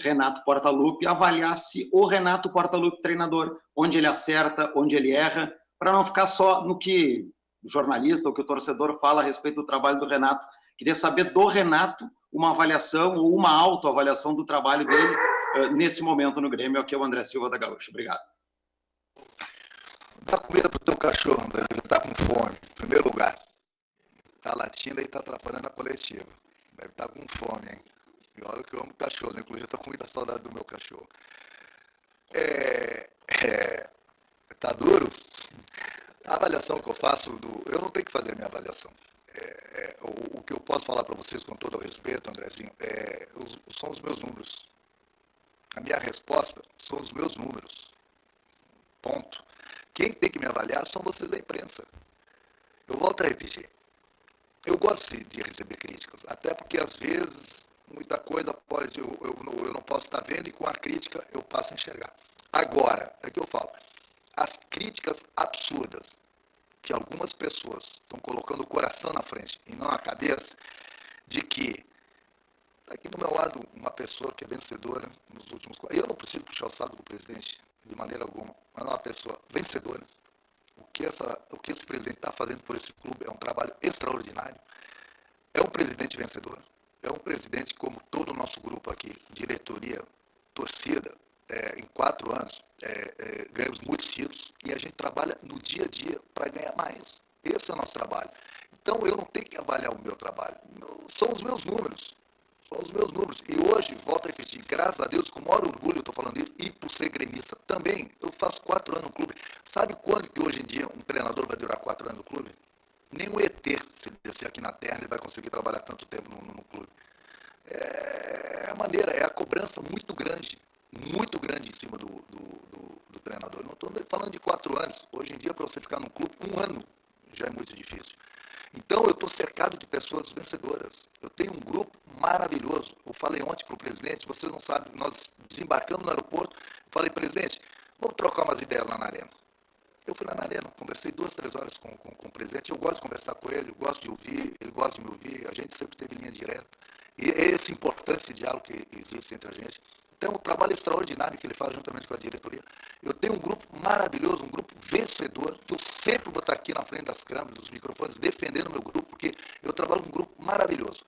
Speaker 8: Renato Portaluppi, avaliasse o Renato Portaluppi treinador, onde ele acerta, onde ele erra, para não ficar só no que o jornalista ou que o torcedor fala a respeito do trabalho do Renato. Queria saber do Renato uma avaliação ou uma autoavaliação do trabalho dele nesse momento no Grêmio. Aqui é o André Silva da Gaúcha. Obrigado.
Speaker 16: Dá comida pro teu cachorro, André. Ele tá com fome, em primeiro lugar. Tá latindo e tá atrapalhando a coletiva. Deve estar com fome, hein? E olha que eu amo cachorro, inclusive eu tô com muita saudade do meu cachorro. Tá duro? A avaliação que eu faço, eu não tenho que fazer a minha avaliação. O que eu posso falar para vocês com todo o respeito, Andrezinho, são os meus números. A minha resposta são os meus números. Ponto. Quem tem que me avaliar são vocês da imprensa. Eu volto a repetir. Eu gosto de receber críticas, até porque às vezes muita coisa pode, eu não posso estar vendo e com a crítica eu passo a enxergar. Agora, é que eu falo, as críticas absurdas que algumas pessoas estão colocando o coração na frente e não a cabeça, de que está aqui do meu lado uma pessoa que é vencedora nos últimos... Eu não preciso puxar o saco do presidente de maneira alguma, mas é uma pessoa vencedora. O que esse presidente está fazendo por esse clube é um trabalho extraordinário. É um presidente vencedor. É um presidente como todo o nosso grupo aqui, diretoria, torcida, em 4 anos, ganhamos muitos títulos e a gente trabalha no dia a dia para ganhar mais. Esse é o nosso trabalho. Então, eu não tenho que avaliar o meu trabalho. São os meus números. São os meus números. E hoje, volto a repetir, graças a Deus, com o maior orgulho eu estou falando isso, e por ser gremista também, eu faço 4 anos no clube. Sabe quando que hoje em dia um treinador vai durar 4 anos no clube? Nem o ET, se ele descer aqui na Terra, ele vai conseguir trabalhar tanto tempo no clube. É a maneira, é a cobrança muito grande em cima do treinador. Não estou falando de 4 anos. Hoje em dia, para você ficar num clube, 1 ano já é muito difícil. Então, eu estou cercado de pessoas vencedoras. Eu tenho um grupo maravilhoso. Eu falei ontem para o presidente, vocês não sabem, nós desembarcamos no aeroporto, falei, presidente, vamos trocar umas ideias lá na arena. Eu fui lá na arena, conversei 2, 3 horas com o presidente, eu gosto de conversar com ele, eu gosto de ouvir, ele gosta de me ouvir, a gente sempre teve linha direta. E é esse importante esse diálogo que existe entre a gente. Então, o trabalho extraordinário que ele faz juntamente com a diretoria. Eu tenho um grupo maravilhoso, um grupo vencedor, que eu sempre vou estar aqui na frente das câmeras, dos microfones, defendendo o meu grupo, porque eu trabalho com um grupo maravilhoso.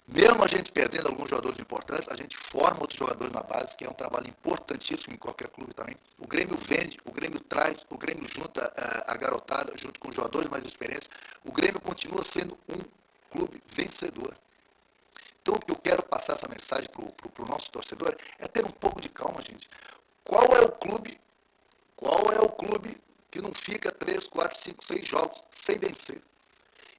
Speaker 16: Mesmo a gente perdendo alguns jogadores importantes, a gente forma outros jogadores na base, que é um trabalho importantíssimo em qualquer clube também. O Grêmio vende, o Grêmio traz, o Grêmio junta a garotada, junto com os jogadores mais experientes. O Grêmio continua sendo um clube vencedor. Então, o que eu quero passar essa mensagem para o nosso torcedor é ter um pouco de calma, gente. Qual é o clube que não fica 3, 4, 5, 6 jogos sem vencer?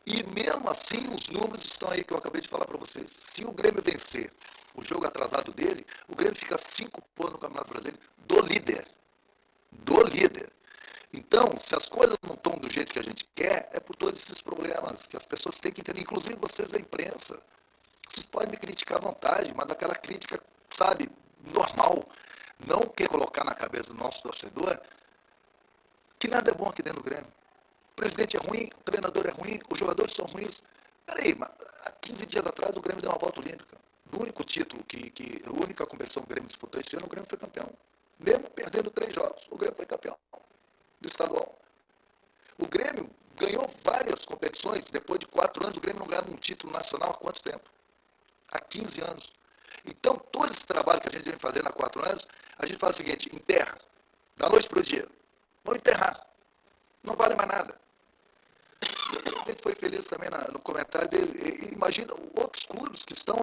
Speaker 16: E mesmo assim, os números estão aí que eu acabei de falar para vocês. Se o Grêmio vencer o jogo atrasado dele, o Grêmio fica 5 pontos no Campeonato Brasileiro do líder. Então, se as coisas não estão do jeito que a gente quer, é por todos esses problemas que as pessoas têm que entender, inclusive vocês da imprensa. Vocês podem me criticar à vontade, mas aquela crítica, sabe, normal. Não quer colocar na cabeça do nosso torcedor que nada é bom aqui dentro do Grêmio. O presidente é ruim, o treinador é ruim, os jogadores são ruins. Peraí, mas há 15 dias atrás o Grêmio deu uma volta olímpica. do único título, a única competição que o Grêmio disputou esse ano, o Grêmio foi campeão. Mesmo perdendo 3 jogos, o Grêmio foi campeão do estadual. O Grêmio ganhou várias competições, depois de 4 anos, o Grêmio não ganhava um título nacional há quanto tempo? Há 15 anos. Então, todo esse trabalho que a gente vem fazendo há 4 anos, a gente faz o seguinte, enterra, da noite para o dia. Vamos enterrar. Não vale mais nada. Ele foi feliz também no comentário dele. E imagina outros clubes que estão,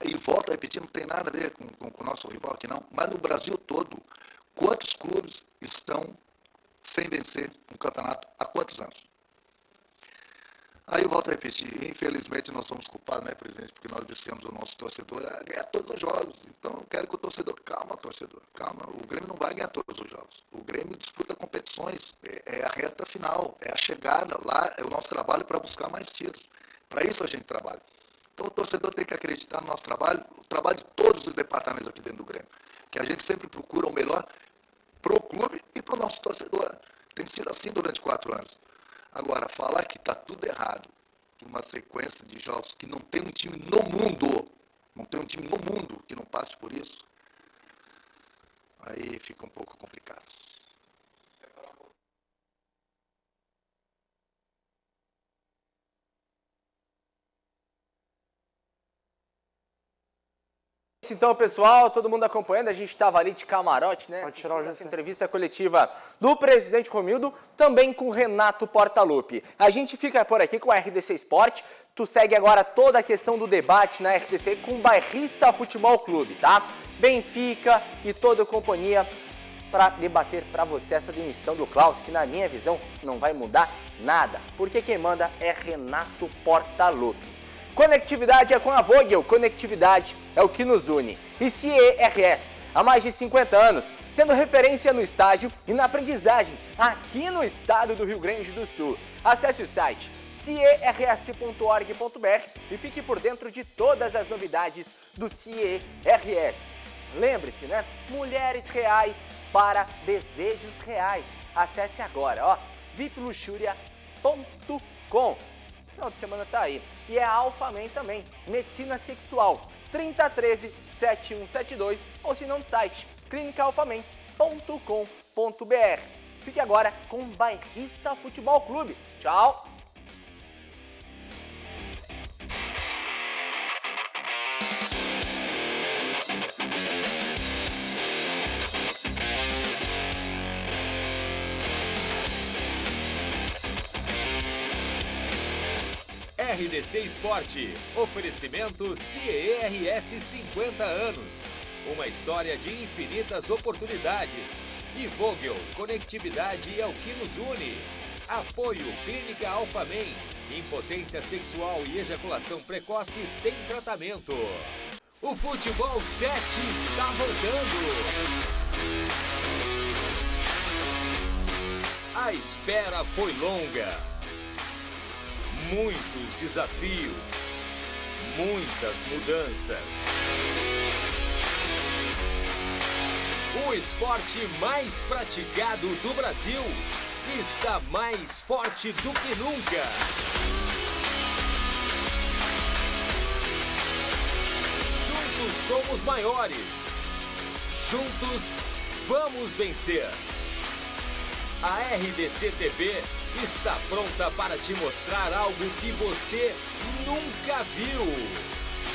Speaker 16: e volto a repetir, não tem nada a ver com o nosso rival aqui não, mas no Brasil todo, quantos clubes estão sem vencer um campeonato há quantos anos? Aí eu volto a repetir, infelizmente nós somos culpados, né, presidente, porque nós dissemos ao nosso torcedor a ganhar todos os jogos. Então eu quero que o torcedor, calma, o Grêmio não vai ganhar todos os jogos. O Grêmio disputa competições, é a reta final, é a chegada, lá é o nosso trabalho para buscar mais títulos. Para isso a gente trabalha. Então o torcedor tem que acreditar no nosso trabalho, o trabalho de todos os departamentos aqui dentro do Grêmio, que a gente sempre procura o melhor para o clube e para o nosso torcedor. Tem sido assim durante 4 anos. Agora, falar que está tudo errado, uma sequência de jogos que não tem um time no mundo, que não passe por isso, aí fica um pouco complicado.
Speaker 2: Então, pessoal, todo mundo acompanhando, a gente estava ali de camarote, né? Essa entrevista coletiva do presidente Romildo, também com o Renato Portaluppi. A gente fica por aqui com a RDC Sport. Tu segue agora toda a questão do debate na RDC com o Bairrista Futebol Clube, tá? Benfica e toda a companhia para debater para você essa demissão do Klaus, que na minha visão não vai mudar nada, porque quem manda é Renato Portaluppi. Conectividade é com a Vogel, conectividade é o que nos une. E CIERS, há mais de 50 anos, sendo referência no estágio e na aprendizagem aqui no estado do Rio Grande do Sul. Acesse o site ciers.org.br e fique por dentro de todas as novidades do CIERS. Lembre-se, né? Mulheres reais para desejos reais. Acesse agora, ó, vipluxuria.com. Final de semana tá aí. E é a Alphaman também, medicina sexual, 3013-7172 ou se não no site clinicaalphaman.com.br. Fique agora com o Bairrista Futebol Clube. Tchau!
Speaker 1: RDC Esporte, oferecimento CIERS 50 anos, uma história de infinitas oportunidades. E Vogel, conectividade é o que nos une. Apoio Clínica Alphaman, impotência sexual e ejaculação precoce tem tratamento. O Futebol 7 está voltando. A espera foi longa. Muitos desafios, muitas mudanças. O esporte mais praticado do Brasil está mais forte do que nunca. Juntos somos maiores. Juntos vamos vencer. A RDC TV está pronta para te mostrar algo que você nunca viu.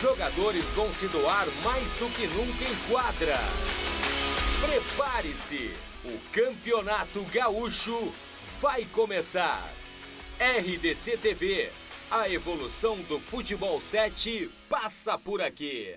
Speaker 1: Jogadores vão se doar mais do que nunca em quadra. Prepare-se, o Campeonato Gaúcho vai começar. RDC TV, a evolução do Futebol 7 passa por aqui.